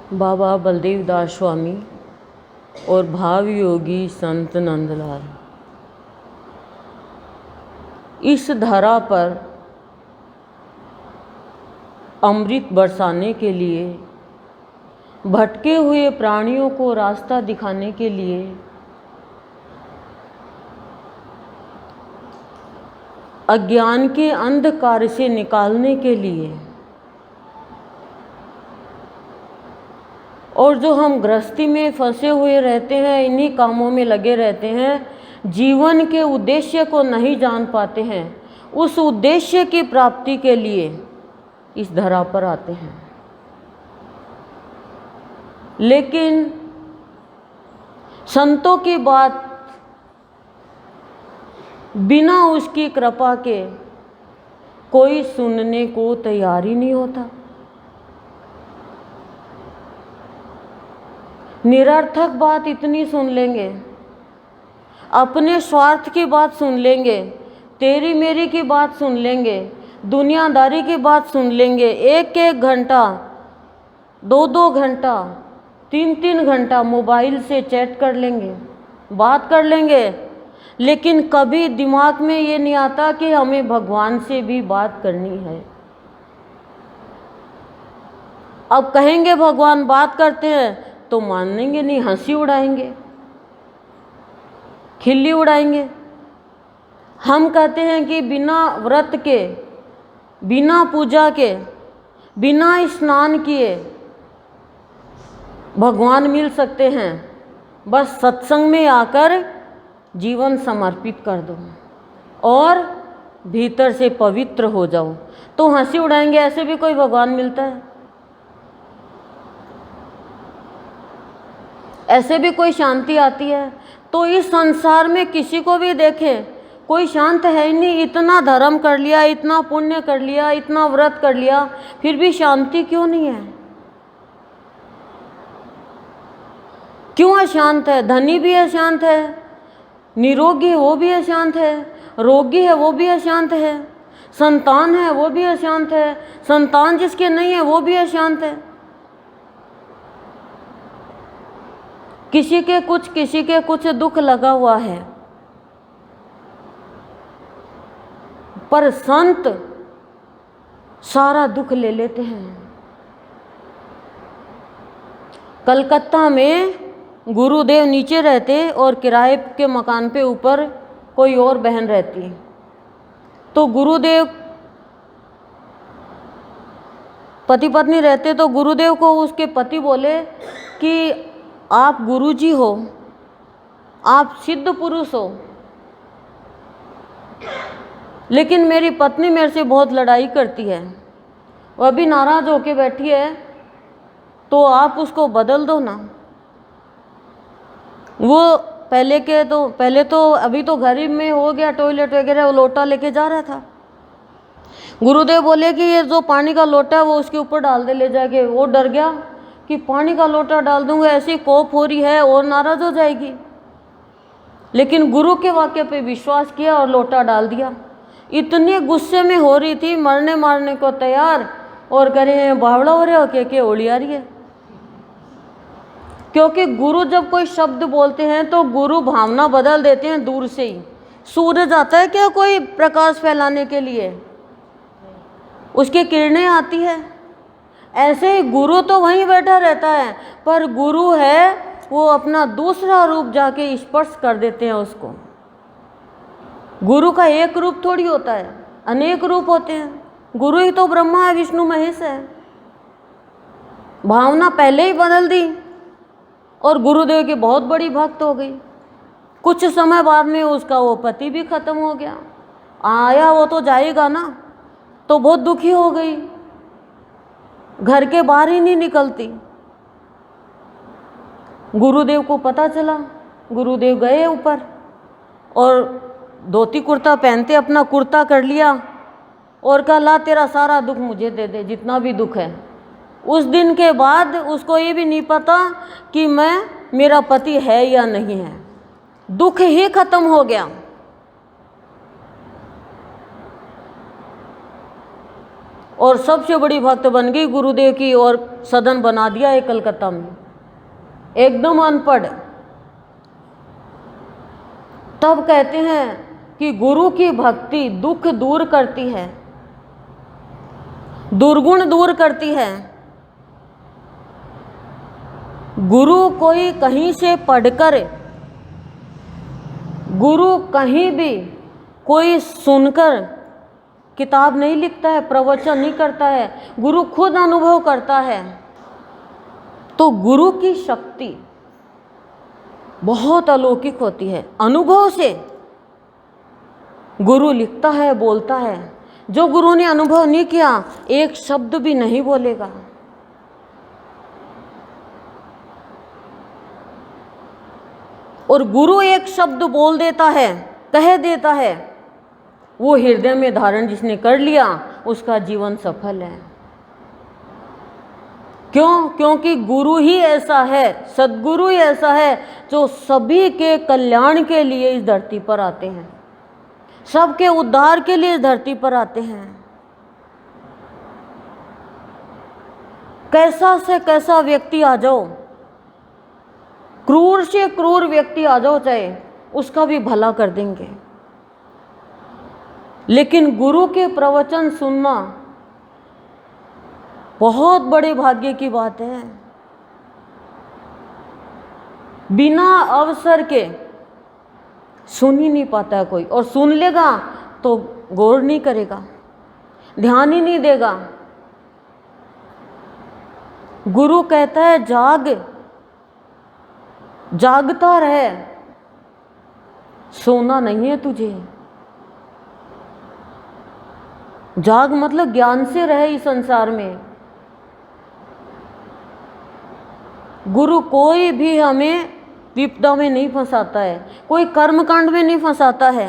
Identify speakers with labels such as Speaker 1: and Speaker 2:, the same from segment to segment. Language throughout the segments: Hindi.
Speaker 1: बाबा बलदेव दास स्वामी और भाव योगी संत नंदलाल इस धरा पर अमृत बरसाने के लिए, भटके हुए प्राणियों को रास्ता दिखाने के लिए अज्ञान के अंधकार से निकालने के लिए और जो हम गृहस्थी में फंसे हुए रहते हैं, इन्हीं कामों में लगे रहते हैं, जीवन के उद्देश्य को नहीं जान पाते हैं, उस उद्देश्य की प्राप्ति के लिए इस धरा पर आते हैं। लेकिन संतों की बात बिना उसकी कृपा के कोई सुनने को तैयार ही नहीं होता। निरर्थक बात इतनी सुन लेंगे, अपने स्वार्थ की बात सुन लेंगे, तेरी मेरी की बात सुन लेंगे, दुनियादारी की बात सुन लेंगे, एक एक घंटा, दो दो घंटा, तीन तीन घंटा मोबाइल से चैट कर लेंगे, बात कर लेंगे, लेकिन कभी दिमाग में ये नहीं आता कि हमें भगवान से भी बात करनी है। अब कहेंगे भगवान बात करते हैं तो मानेंगे नहीं, हंसी उड़ाएंगे, खिल्ली उड़ाएंगे। हम कहते हैं कि बिना व्रत के, बिना पूजा के, बिना स्नान किए भगवान मिल सकते हैं, बस सत्संग में आकर जीवन समर्पित कर दो और भीतर से पवित्र हो जाओ, तो हंसी उड़ाएंगे। ऐसे भी कोई भगवान मिलता है? ऐसे भी कोई शांति आती है? तो इस संसार में किसी को भी देखें, कोई शांत है ही नहीं। इतना धर्म कर लिया, इतना पुण्य कर लिया, इतना व्रत कर लिया, फिर भी शांति क्यों नहीं है? क्यों अशांत है? धनी भी अशांत है, निरोगी है वो भी अशांत है, रोगी है वो भी अशांत है, संतान है वो भी अशांत है, संतान जिसके नहीं है वो भी अशांत है। किसी के कुछ दुख लगा हुआ है, पर संत सारा दुख ले लेते हैं। कलकत्ता में गुरुदेव नीचे रहते और किराए के मकान पे ऊपर कोई और बहन रहती। तो गुरुदेव पति पत्नी रहते, तो गुरुदेव को उसके पति बोले कि आप गुरुजी हो, आप सिद्ध पुरुष हो, लेकिन मेरी पत्नी मेरे से बहुत लड़ाई करती है, वह भी नाराज़ होके बैठी है, तो आप उसको बदल दो ना। वो पहले तो अभी तो घर ही में हो गया, टॉयलेट वगैरह, वो लोटा लेके जा रहा था। गुरुदेव बोले कि ये जो पानी का लोटा है वो उसके ऊपर डाल दे ले जाके। वो डर गया कि पानी का लोटा डाल दूंगा, ऐसी कोप हो रही है और नाराज़ हो जाएगी। लेकिन गुरु के वाक्य पे विश्वास किया और लोटा डाल दिया। इतने गुस्से में हो रही थी, मरने मारने को तैयार, और करे बावड़ा हो रहे हो के ओली आ रही है। क्योंकि गुरु जब कोई शब्द बोलते हैं तो गुरु भावना बदल देते हैं दूर से ही। सूरज आता है क्या कोई प्रकाश फैलाने के लिए? उसकी किरणें आती है। ऐसे ही गुरु तो वहीं बैठा रहता है, पर गुरु है वो अपना दूसरा रूप जाके स्पर्श कर देते हैं उसको। गुरु का एक रूप थोड़ी होता है, अनेक रूप होते हैं। गुरु ही तो ब्रह्मा है, विष्णु महेश है। भावना पहले ही बदल दी और गुरुदेव की बहुत बड़ी भक्त हो गई। कुछ समय बाद में उसका वो पति भी खत्म हो गया। आया वो तो जाएगा ना, तो बहुत दुखी हो गई, घर के बाहर ही नहीं निकलती। गुरुदेव को पता चला, गुरुदेव गए ऊपर और धोती कुर्ता पहनते अपना कुर्ता कर लिया और कहा ला तेरा सारा दुख मुझे दे दे, जितना भी दुख है। उस दिन के बाद उसको ये भी नहीं पता कि मेरा पति है या नहीं है, दुख ही खत्म हो गया। और सबसे बड़ी भक्त बन गई गुरुदेव की, और सदन बना दिया है कलकत्ता में, एकदम अनपढ़। तब कहते हैं कि गुरु की भक्ति दुख दूर करती है, दुर्गुण दूर करती है। गुरु कोई कहीं से पढ़कर, गुरु कहीं भी कोई सुनकर किताब नहीं लिखता है, प्रवचन नहीं करता है, गुरु खुद अनुभव करता है। तो गुरु की शक्ति बहुत अलौकिक होती है। अनुभव से गुरु लिखता है, बोलता है। जो गुरु ने अनुभव नहीं किया, एक शब्द भी नहीं बोलेगा। और गुरु एक शब्द बोल देता है, कह देता है, वो हृदय में धारण जिसने कर लिया, उसका जीवन सफल है। क्यों? क्योंकि गुरु ही ऐसा है, सद्गुरु ही ऐसा है जो सभी के कल्याण के लिए इस धरती पर आते हैं, सबके उद्धार के लिए इस धरती पर आते हैं। कैसा से कैसा व्यक्ति आ जाओ, क्रूर से क्रूर व्यक्ति आ जाओ चाहे, उसका भी भला कर देंगे। लेकिन गुरु के प्रवचन सुनना बहुत बड़े भाग्य की बात है। बिना अवसर के सुन ही नहीं पाता है कोई, और सुन लेगा तो गौर नहीं करेगा, ध्यान ही नहीं देगा। गुरु कहता है जाग, जागता रहे, सोना नहीं है तुझे। जाग मतलब ज्ञान से रहे इस संसार में। गुरु कोई भी हमें विपदा में नहीं फंसाता है, कोई कर्मकांड में नहीं फंसाता है।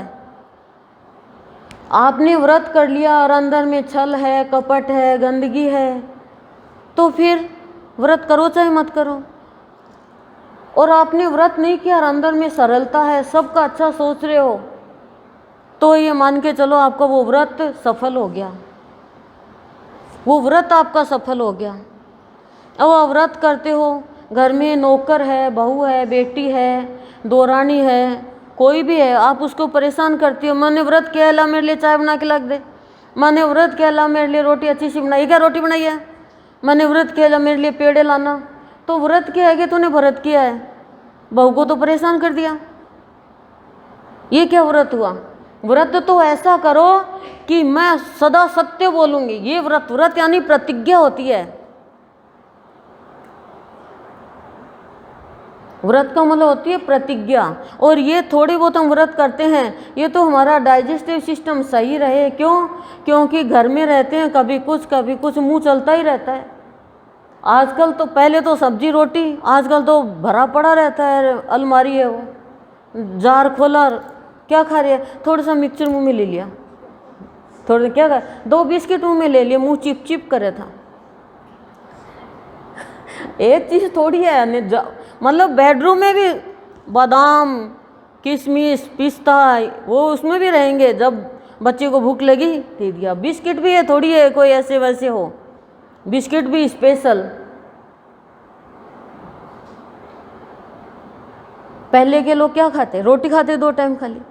Speaker 1: आपने व्रत कर लिया और अंदर में छल है, कपट है, गंदगी है, तो फिर व्रत करो चाहे मत करो। और आपने व्रत नहीं किया और अंदर में सरलता है, सबका अच्छा सोच रहे हो, तो ये मान के चलो आपका वो व्रत सफल हो गया, वो व्रत आपका सफल हो गया। अब आप व्रत करते हो, घर में नौकर है, बहू है, बेटी है, दोरानी है, कोई भी है, आप उसको परेशान करती हो। मैंने व्रत किया, ला मेरे लिए चाय बना के रख दे। मैंने व्रत किया, ला मेरे लिए रोटी अच्छी सी बनाई, क्या रोटी बनाई है। मैंने व्रत किया, ला मेरे लिए पेड़े लाना। तो व्रत किया है कि तूने व्रत किया है, बहू को तो परेशान कर दिया। ये क्या व्रत हुआ? व्रत तो ऐसा करो कि मैं सदा सत्य बोलूंगी, ये व्रत। व्रत यानी प्रतिज्ञा होती है। व्रत का मतलब होती है प्रतिज्ञा। और ये थोड़ी बहुत हम व्रत करते हैं, ये तो हमारा डाइजेस्टिव सिस्टम सही रहे। क्यों? क्योंकि घर में रहते हैं, कभी कुछ मुंह चलता ही रहता है। आजकल तो, पहले तो सब्जी रोटी, आजकल तो भरा पड़ा रहता है, अलमारी है वो, जार खोला, क्या खा रहे हैं, थोड़ा सा मिक्सचर मुंह में ले लिया, थोड़ा क्या खा, 2 बिस्किट मुंह में ले लिए, मुंह चिप चिप करे था। एक चीज़ थोड़ी है, मतलब बेडरूम में भी बादाम, किशमिश, पिस्ता, वो उसमें भी रहेंगे। जब बच्चे को भूख लगी दे दिया। बिस्किट भी है, थोड़ी है कोई ऐसे वैसे हो, बिस्किट भी स्पेशल। पहले के लोग क्या खाते? रोटी खाते 2 टाइम खाली,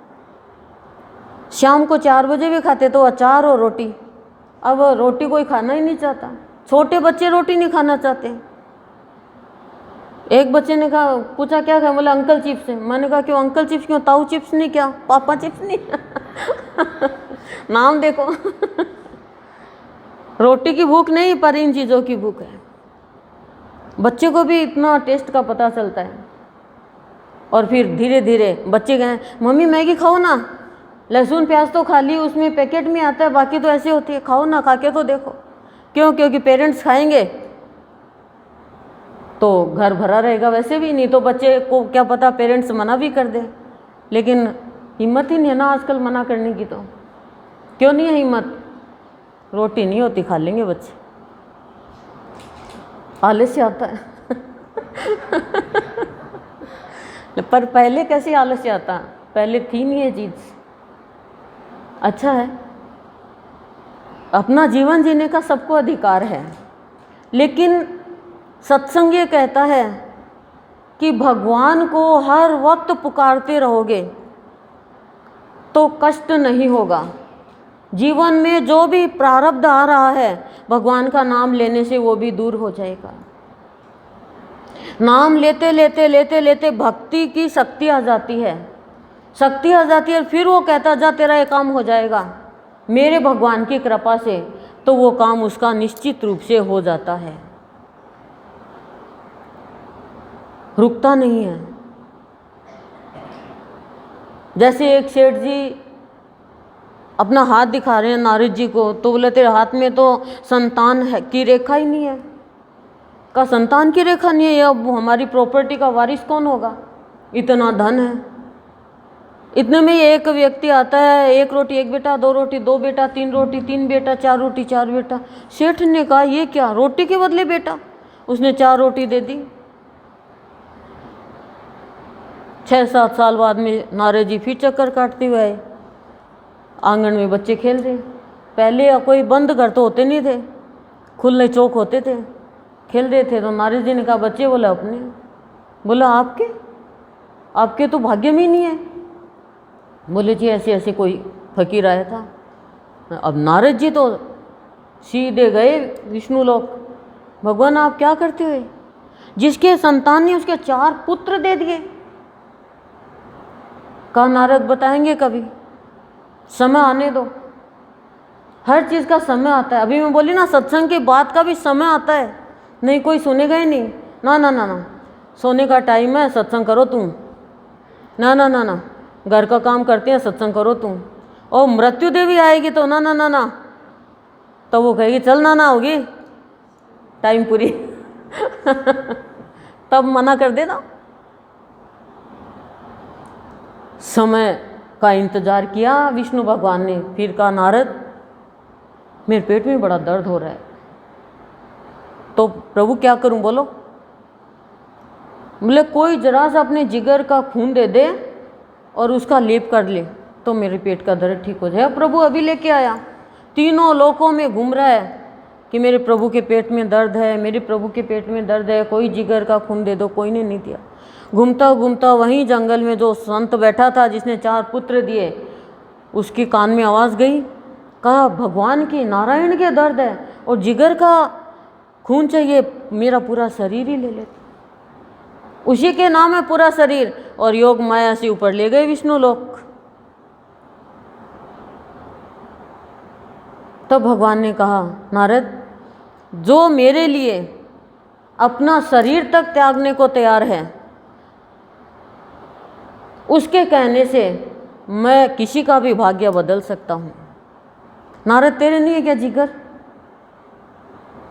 Speaker 1: शाम को 4 बजे भी खाते तो अचार और रोटी। अब रोटी कोई खाना ही नहीं चाहता, छोटे बच्चे रोटी नहीं खाना चाहते। एक बच्चे ने कहा, पूछा क्या खाया, बोला अंकल चिप्स है। मैंने कहा क्यों अंकल चिप्स क्यों, ताऊ चिप्स नहीं क्या, पापा चिप्स नहीं? नाम देखो। रोटी की भूख नहीं, पर इन चीज़ों की भूख है। बच्चे को भी इतना टेस्ट का पता चलता है। और फिर धीरे धीरे बच्चे गए, मम्मी मैगी खाओ ना, लहसुन प्याज तो खा ली, उसमें पैकेट में आता है, बाकी तो ऐसे होती है, खाओ ना, खा के तो देखो। क्यों? क्योंकि पेरेंट्स खाएंगे तो घर भरा रहेगा, वैसे भी नहीं तो बच्चे को क्या पता पेरेंट्स मना भी कर दे। लेकिन हिम्मत ही नहीं है ना आजकल मना करने की। तो क्यों नहीं है हिम्मत? रोटी नहीं होती, खा लेंगे बच्चे, आलस्य आता है। पर पहले कैसे आलस्य आता? पहले थी नहीं ये चीज़। अच्छा है, अपना जीवन जीने का सबको अधिकार है, लेकिन सत्संग ये कहता है कि भगवान को हर वक्त पुकारते रहोगे तो कष्ट नहीं होगा। जीवन में जो भी प्रारब्ध आ रहा है भगवान का नाम लेने से वो भी दूर हो जाएगा। नाम लेते लेते लेते लेते भक्ति की शक्ति आ जाती है, शक्ति आ जाती है। फिर वो कहता जा तेरा ये काम हो जाएगा मेरे भगवान की कृपा से, तो वो काम उसका निश्चित रूप से हो जाता है, रुकता नहीं है। जैसे एक सेठ जी अपना हाथ दिखा रहे हैं नारद जी को, तो बोले तेरे हाथ में तो संतान है की रेखा ही नहीं है। का संतान की रेखा नहीं है, अब हमारी प्रॉपर्टी का वारिस कौन होगा, इतना धन है। इतने में एक व्यक्ति आता है, एक रोटी एक बेटा, दो रोटी दो बेटा, तीन रोटी तीन बेटा, चार रोटी चार बेटा। सेठ ने कहा ये क्या, रोटी के बदले बेटा। उसने 4 रोटी दे दी। 6-7 साल बाद में नारद जी फिर चक्कर काटते हुए आए। आंगन में बच्चे खेल रहे। पहले कोई बंद घर तो होते नहीं थे, खुले चौक होते थे, खेल रहे थे। तो नारद जी ने कहा बच्चे, बोला अपने। बोला आपके तो भाग्य में ही नहीं है। बोले जी ऐसे ऐसे कोई फकीर आया था। अब नारद जी तो सीधे गए विष्णु लोक। भगवान आप क्या करते हुए, जिसके संतान ने उसके 4 पुत्र दे दिए। कहा नारद बताएंगे कभी, समय आने दो, हर चीज़ का समय आता है। अभी मैं बोली ना सत्संग की बात का भी समय आता है, नहीं कोई सुनेगा ही नहीं। ना ना ना ना, सोने का टाइम है सत्संग करो तुम। ना ना ना ना, घर का काम करते हैं सत्संग करो तुम। और मृत्यु देवी आएगी तो ना ना ना ना, तो वो कहेगी चल ना ना होगी टाइम पूरी तब मना कर देना। समय का इंतजार किया विष्णु भगवान ने। फिर कहा नारद मेरे पेट में बड़ा दर्द हो रहा है, तो प्रभु क्या करूं बोलो। बोले कोई जरा सा अपने जिगर का खून दे दे और उसका लेप कर ले तो मेरे पेट का दर्द ठीक हो जाए। प्रभु अभी लेके आया, तीनों लोकों में घूम रहा है कि मेरे प्रभु के पेट में दर्द है, मेरे प्रभु के पेट में दर्द है, कोई जिगर का खून दे दो। कोई ने नहीं दिया। घूमता घूमता वहीं जंगल में जो संत बैठा था जिसने 4 पुत्र दिए, उसके कान में आवाज़ गई। कहा भगवान की नारायण के दर्द है और जिगर का खून चाहिए, मेरा पूरा शरीर ही ले लेते। उसी के नाम है पूरा शरीर। और योग माया से ऊपर ले गए विष्णु लोक। तब भगवान ने कहा नारद जो मेरे लिए अपना शरीर तक त्यागने को तैयार है, उसके कहने से मैं किसी का भी भाग्य बदल सकता हूँ। नारद तेरे नहीं है क्या जिगर,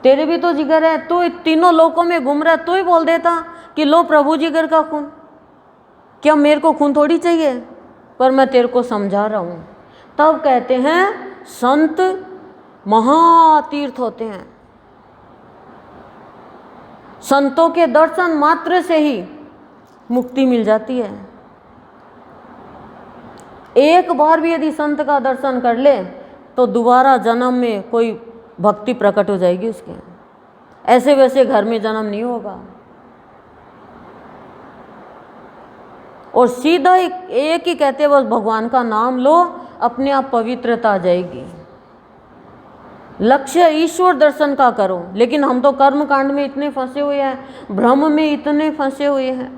Speaker 1: तेरे भी तो जिगर है। तू तीनों लोकों में घूम रहा है, तू ही बोल देता कि लो प्रभु जिगर का खून। क्या मेरे को खून थोड़ी चाहिए, पर मैं तेरे को समझा रहा हूँ। तब कहते हैं संत महातीर्थ होते हैं। संतों के दर्शन मात्र से ही मुक्ति मिल जाती है। एक बार भी यदि संत का दर्शन कर ले तो दोबारा जन्म में कोई भक्ति प्रकट हो जाएगी उसके, ऐसे वैसे घर में जन्म नहीं होगा। और सीधा एक ही कहते बस भगवान का नाम लो, अपने आप पवित्रता आ जाएगी। लक्ष्य ईश्वर दर्शन का करो। लेकिन हम तो कर्म कांड में इतने फंसे हुए हैं, भ्रम में इतने फंसे हुए हैं।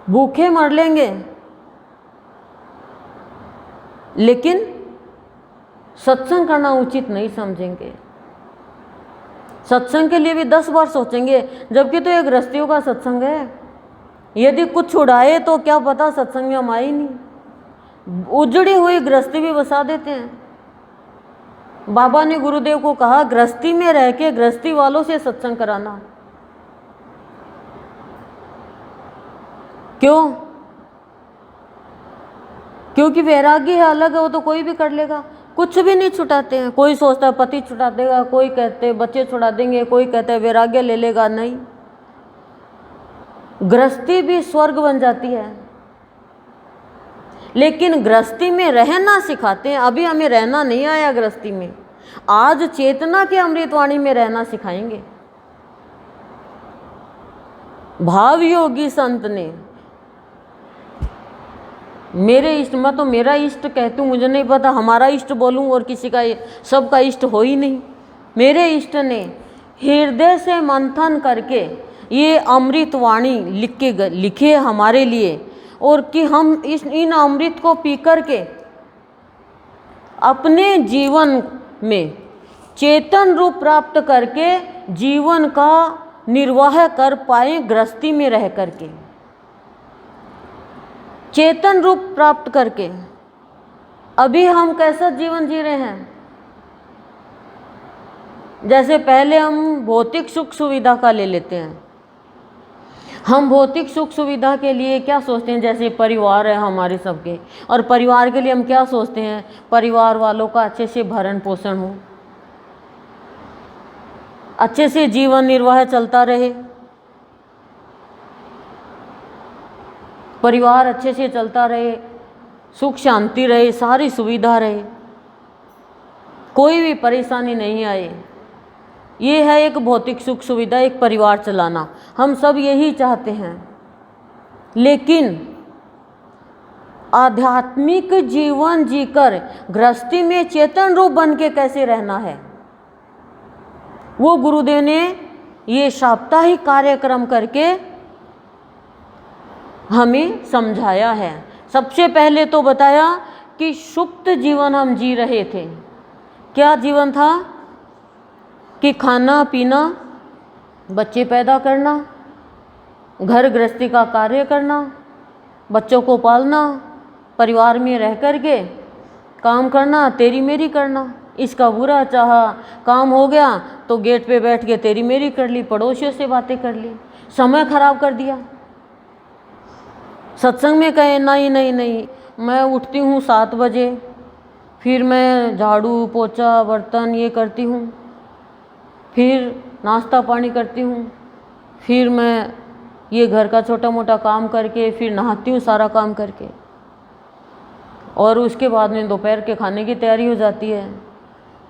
Speaker 1: भूखे मर लेंगे, लेकिन सत्संग करना उचित नहीं समझेंगे। सत्संग के लिए भी 10 बार सोचेंगे, जबकि तो एक गृहस्थियों का सत्संग है। यदि कुछ छुड़ाए तो क्या पता सत्संग में हम आए नहीं। उजड़ी हुई गृहस्थी भी बसा देते हैं। बाबा ने गुरुदेव को कहा गृहस्थी में रह के गृहस्थी वालों से सत्संग कराना। क्यों? क्योंकि वैराग्य है अलग है, वो तो कोई भी कर लेगा। कुछ भी नहीं छुटाते हैं। कोई सोचता है पति छुटा देगा, कोई कहते हैं बच्चे छुड़ा देंगे, कोई कहता है वैराग्य ले लेगा। नहीं, गृहस्थी भी स्वर्ग बन जाती है। लेकिन गृहस्थी में रहना सिखाते हैं। अभी हमें रहना नहीं आया गृहस्थी में, आज चेतना के अमृतवाणी में रहना सिखाएंगे। भाव योगी संत ने, मेरे इष्ट, मैं तो मेरा इष्ट कहती हूँ, मुझे नहीं पता हमारा इष्ट बोलूँ और किसी का, सबका इष्ट हो ही नहीं। मेरे इष्ट ने हृदय से मंथन करके ये अमृतवाणी लिखे हमारे लिए, और कि हम इन अमृत को पी कर के अपने जीवन में चेतन रूप प्राप्त करके जीवन का निर्वाह कर पाए, गृहस्थी में रह करके चेतन रूप प्राप्त करके। अभी हम कैसा जीवन जी रहे हैं? जैसे पहले हम भौतिक सुख सुविधा का ले लेते हैं। हम भौतिक सुख सुविधा के लिए क्या सोचते हैं? जैसे परिवार है हमारे सबके, और परिवार के लिए हम क्या सोचते हैं? परिवार वालों का अच्छे से भरण पोषण हो, अच्छे से जीवन निर्वाह चलता रहे, परिवार अच्छे से चलता रहे, सुख शांति रहे, सारी सुविधा रहे, कोई भी परेशानी नहीं आए। ये है एक भौतिक सुख सुविधा, एक परिवार चलाना। हम सब यही चाहते हैं। लेकिन आध्यात्मिक जीवन जीकर गृहस्थी में चेतन रूप बन के कैसे रहना है, वो गुरुदेव ने ये साप्ताहिक कार्यक्रम करके हमें समझाया है। सबसे पहले तो बताया कि सुप्त जीवन हम जी रहे थे। क्या जीवन था? कि खाना पीना, बच्चे पैदा करना, घर गृहस्थी का कार्य करना, बच्चों को पालना, परिवार में रह कर के काम करना, तेरी मेरी करना। इसका बुरा चाहा, काम हो गया तो गेट पे बैठ के तेरी मेरी कर ली, पड़ोसियों से बातें कर ली, समय खराब कर दिया। सत्संग में कहे नहीं नहीं नहीं, मैं उठती हूँ 7 बजे, फिर मैं झाड़ू पोछा बर्तन ये करती हूँ, फिर नाश्ता पानी करती हूँ, फिर मैं ये घर का छोटा मोटा काम करके फिर नहाती हूँ सारा काम करके, और उसके बाद में दोपहर के खाने की तैयारी हो जाती है,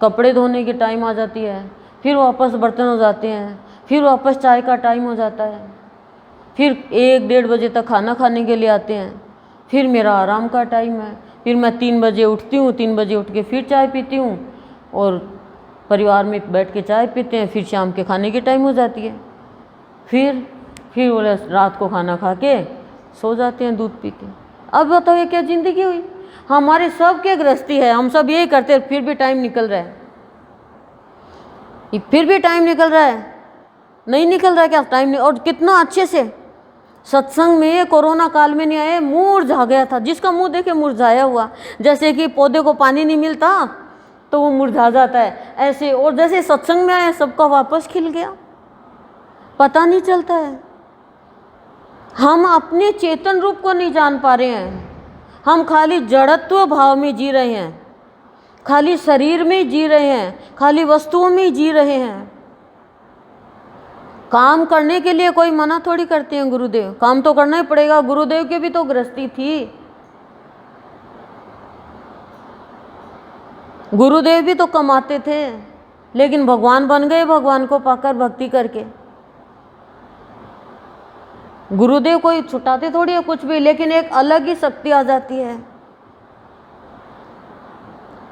Speaker 1: कपड़े धोने की टाइम आ जाती है, फिर वापस बर्तन हो जाते हैं, फिर वापस चाय का टाइम हो जाता है, फिर 1-1:30 बजे तक खाना खाने के लिए आते हैं, फिर मेरा आराम का टाइम है, फिर मैं 3 बजे उठती हूँ, 3 बजे उठ के फिर चाय पीती हूँ और परिवार में बैठ के चाय पीते हैं, फिर शाम के खाने की टाइम हो जाती है, फिर वो रात को खाना खा के सो जाते हैं दूध पी के। अब बताओ ये क्या ज़िंदगी हुई? हमारे सब के गृहस्थी है, हम सब यही करते हैं, फिर भी टाइम निकल रहा है, फिर भी टाइम निकल रहा है, नहीं निकल रहा है क्या टाइम? नहीं। और कितना अच्छे से सत्संग में कोरोना काल में नहीं आए, मुरझा गया था, जिसका मुंह देखे मुरझाया हुआ, जैसे कि पौधे को पानी नहीं मिलता तो वो मुरझा जाता है ऐसे, और जैसे सत्संग में आए सबका वापस खिल गया, पता नहीं चलता है। हम अपने चेतन रूप को नहीं जान पा रहे हैं, हम खाली जड़त्व भाव में जी रहे हैं, खाली शरीर में जी रहे हैं, खाली वस्तुओं में जी रहे हैं। काम करने के लिए कोई मना थोड़ी करते हैं गुरुदेव, काम तो करना ही पड़ेगा। गुरुदेव की भी तो गृहस्थी थी, गुरुदेव भी तो कमाते थे, लेकिन भगवान बन गए भगवान को पाकर भक्ति करके। गुरुदेव कोई छुटाते थोड़ी है कुछ भी, लेकिन एक अलग ही शक्ति आ जाती है।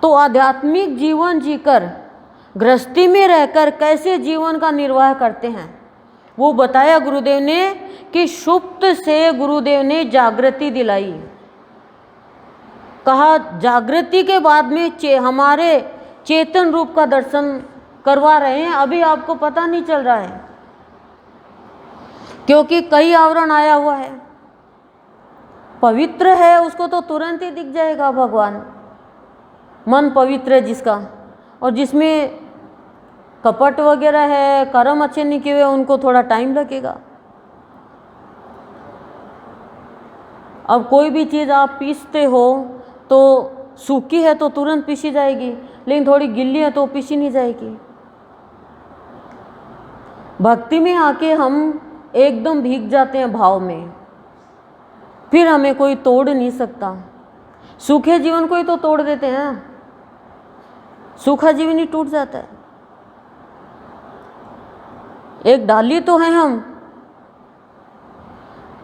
Speaker 1: तो आध्यात्मिक जीवन जीकर गृहस्थी में रहकर कैसे जीवन का निर्वाह करते हैं वो बताया गुरुदेव ने, कि सुप्त से गुरुदेव ने जागृति दिलाई। कहा जागृति के बाद में हमारे चेतन रूप का दर्शन करवा रहे हैं, अभी आपको पता नहीं चल रहा है क्योंकि कई आवरण आया हुआ है। पवित्र है उसको तो तुरंत ही दिख जाएगा भगवान, मन पवित्र है जिसका, और जिसमें कपट वगैरह है, कर्म अच्छे नहीं किए हुए, उनको थोड़ा टाइम लगेगा। अब कोई भी चीज़ आप पीसते हो तो सूखी है तो तुरंत पीसी जाएगी, लेकिन थोड़ी गिल्ली है तो पीसी नहीं जाएगी। भक्ति में आके हम एकदम भीग जाते हैं भाव में, फिर हमें कोई तोड़ नहीं सकता। सूखे जीवन को ही तो तोड़ देते हैं, सूखा जीवन ही टूट जाता है। एक डाली तो है हम,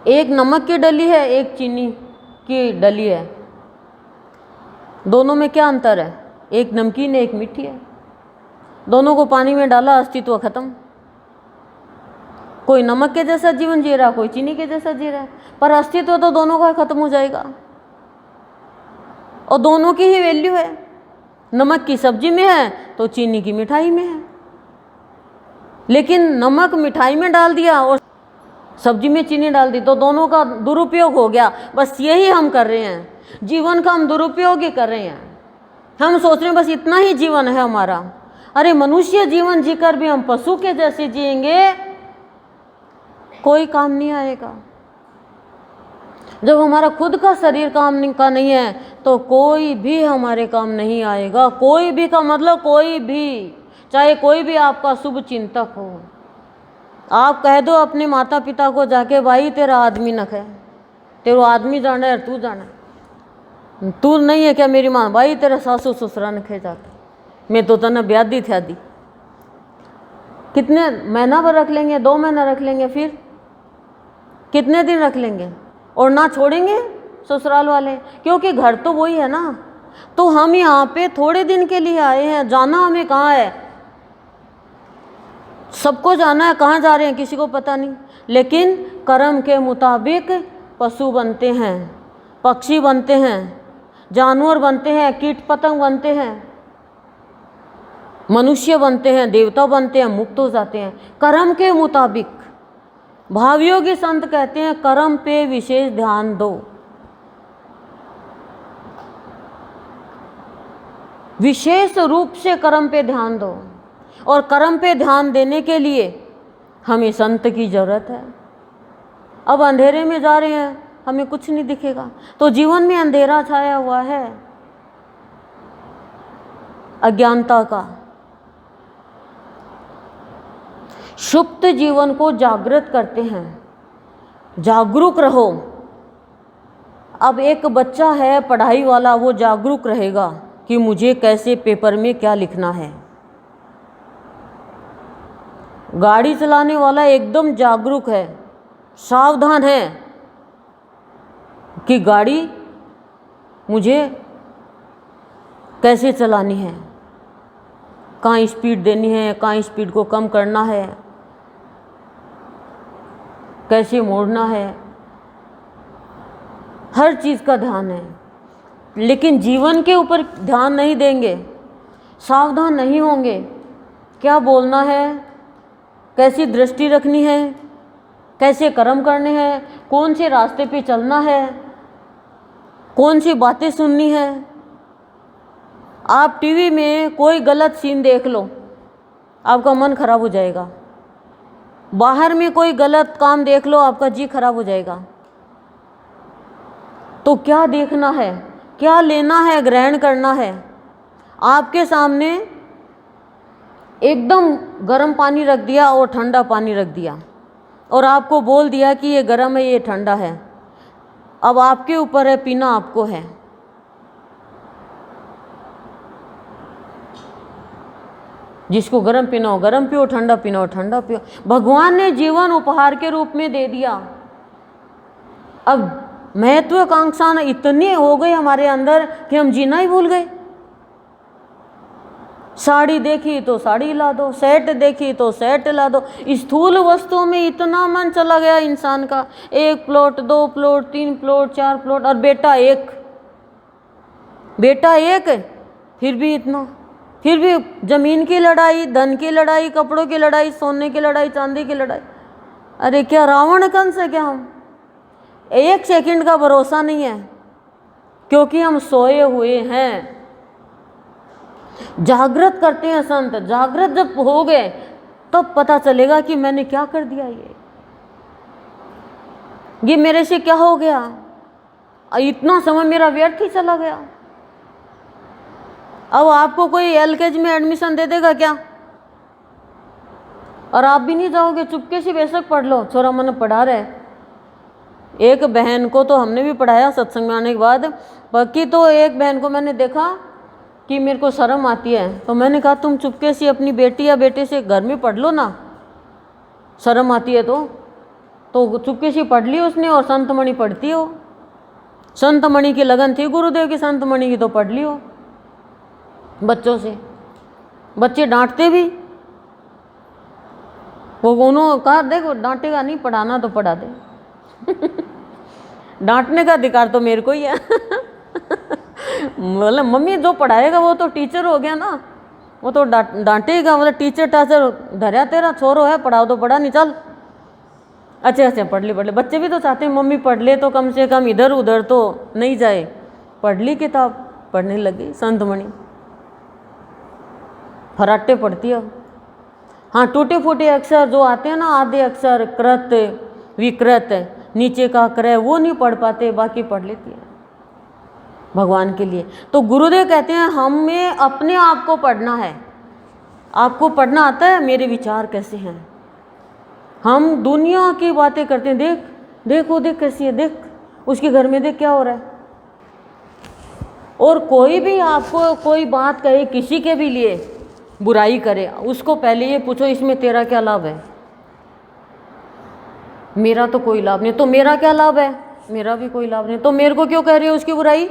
Speaker 1: एक नमक की डली है, एक चीनी की डली है। दोनों में क्या अंतर है? एक नमकीन है, एक मीठी है। दोनों को पानी में डाला, अस्तित्व खत्म। कोई नमक के जैसा जीवन जी रहा, कोई चीनी के जैसा जी रहा है, पर अस्तित्व तो दोनों का खत्म हो जाएगा। और दोनों की ही वैल्यू है। नमक की सब्जी में है तो चीनी की मिठाई में है। लेकिन नमक मिठाई में डाल दिया और सब्जी में चीनी डाल दी तो दोनों का दुरुपयोग हो गया। बस यही हम कर रहे हैं, जीवन का हम दुरुपयोग ही कर रहे हैं। हम सोच रहे हैं बस इतना ही जीवन है हमारा। अरे मनुष्य जीवन जीकर भी हम पशु के जैसे जिएंगे, कोई काम नहीं आएगा। जब हमारा खुद का शरीर काम का नहीं है तो कोई भी हमारे काम नहीं आएगा। कोई भी का मतलब कोई भी, चाहे कोई भी आपका शुभ चिंतक हो। आप कह दो अपने माता पिता को जाके, भाई तेरा आदमी नख है, तेरा आदमी जाना है, तू जाना है, तू नहीं है क्या मेरी माँ? भाई तेरा सासू ससुरा नखे जाके, मैं तो तना ब्यादी थी आदि। कितने महीना भर रख लेंगे, 2 महीना रख लेंगे, फिर कितने दिन रख लेंगे? और ना छोड़ेंगे ससुराल वाले, क्योंकि घर तो वही है ना। तो हम यहाँ पे थोड़े दिन के लिए आए हैं, जाना हमें कहाँ है? सबको जाना है, कहाँ जा रहे हैं किसी को पता नहीं। लेकिन कर्म के मुताबिक पशु बनते हैं, पक्षी बनते हैं, जानवर बनते हैं, कीट पतंग बनते हैं, मनुष्य बनते हैं, देवता बनते हैं, मुक्त हो जाते हैं कर्म के मुताबिक। भावयोगी संत कहते हैं कर्म पे विशेष ध्यान दो, विशेष रूप से कर्म पे ध्यान दो। और कर्म पे ध्यान देने के लिए हमें संत की जरूरत है। अब अंधेरे में जा रहे हैं, हमें कुछ नहीं दिखेगा, तो जीवन में अंधेरा छाया हुआ है अज्ञानता का। सुप्त जीवन को जागृत करते हैं, जागरूक रहो। अब एक बच्चा है पढ़ाई वाला, वो जागरूक रहेगा कि मुझे कैसे पेपर में क्या लिखना है। गाड़ी चलाने वाला एकदम जागरूक है, सावधान है कि गाड़ी मुझे कैसे चलानी है, कहाँ स्पीड देनी है, कहाँ स्पीड को कम करना है, कैसे मोड़ना है, हर चीज़ का ध्यान है। लेकिन जीवन के ऊपर ध्यान नहीं देंगे, सावधान नहीं होंगे, क्या बोलना है, कैसी दृष्टि रखनी है, कैसे कर्म करने हैं, कौन से रास्ते पे चलना है, कौन सी बातें सुननी है। आप टीवी में कोई गलत सीन देख लो, आपका मन खराब हो जाएगा। बाहर में कोई गलत काम देख लो, आपका जी खराब हो जाएगा। तो क्या देखना है, क्या लेना है, ग्रहण करना है। आपके सामने एकदम गर्म पानी रख दिया और ठंडा पानी रख दिया और आपको बोल दिया कि ये गर्म है, ये ठंडा है। अब आपके ऊपर है, पीना आपको है। जिसको गर्म पीना हो गर्म पियो, ठंडा पीना हो ठंडा पियो। भगवान ने जीवन उपहार के रूप में दे दिया। अब महत्वाकांक्षा इतनी हो गई हमारे अंदर कि हम जीना ही भूल गए। साड़ी देखी तो साड़ी ला दो, सेट देखी तो सेट ला दो। स्थूल वस्तुओं में इतना मन चला गया इंसान का, 1 प्लॉट 2 प्लॉट 3 प्लॉट 4 प्लॉट, और बेटा एक, फिर भी इतना, फिर भी जमीन की लड़ाई, धन की लड़ाई, कपड़ों की लड़ाई, सोने की लड़ाई, चांदी की लड़ाई। अरे क्या रावण कंस है क्या हम? 1 सेकंड का भरोसा नहीं है, क्योंकि हम सोए हुए हैं। जागृत करते हैं संत। जागृत जब हो गए तब पता चलेगा कि मैंने क्या कर दिया, ये मेरे से क्या हो गया, इतना समय मेरा व्यर्थ ही चला गया। अब आपको कोई LKG में एडमिशन दे देगा क्या? और आप भी नहीं जाओगे, चुपके से बेशक पढ़ लो, छोरा मन पढ़ा रहे, एक बहन को तो हमने भी पढ़ाया सत्संग में आने के बाद, बाकी तो एक बहन को मैंने देखा कि मेरे को शर्म आती है, तो मैंने कहा तुम चुपके से अपनी बेटी या बेटे से घर में पढ़ लो ना, शर्म आती है तो चुपके से पढ़ ली उसने, और संतमणि पढ़ती हो, संतमणि की लगन थी गुरुदेव की, संतमणि की तो पढ़ ली हो बच्चों से। बच्चे डांटते भी, वो उन्होंने कहा देखो डांटेगा नहीं, पढ़ाना तो पढ़ा दे। डांटने का अधिकार तो मेरे को ही है। मतलब मम्मी जो पढ़ाएगा वो तो टीचर हो गया ना, वो तो डांटेगा, मतलब टीचर टाचर धरिया तेरा छोरो है, पढ़ाओ तो पढ़ा नहीं, चल अच्छा पढ़ ले। बच्चे भी तो चाहते हैं मम्मी पढ़ ले, तो कम से कम इधर उधर तो नहीं जाए। पढ़ ली किताब, पढ़ने लगी संतमणि, फराटे पढ़ती है। हाँ, टूटे फूटे अक्षर जो आते हैं ना, आधे अक्षर कृत विकृत नीचे का क्रय, वो नहीं पढ़ पाते, बाकी पढ़ लेती है भगवान के लिए। तो गुरुदेव कहते हैं हमें अपने आप को पढ़ना है। आपको पढ़ना आता है मेरे विचार कैसे हैं। हम दुनिया की बातें करते हैं, देख वो देख कैसी है, देख उसके घर में देख क्या हो रहा है। और कोई भी आपको कोई बात कहे, किसी के भी लिए बुराई करे, उसको पहले ये पूछो इसमें तेरा क्या लाभ है। मेरा तो कोई लाभ नहीं, तो मेरा क्या लाभ है, मेरा भी कोई लाभ नहीं, तो मेरे को क्यों कह रही है उसकी बुराई।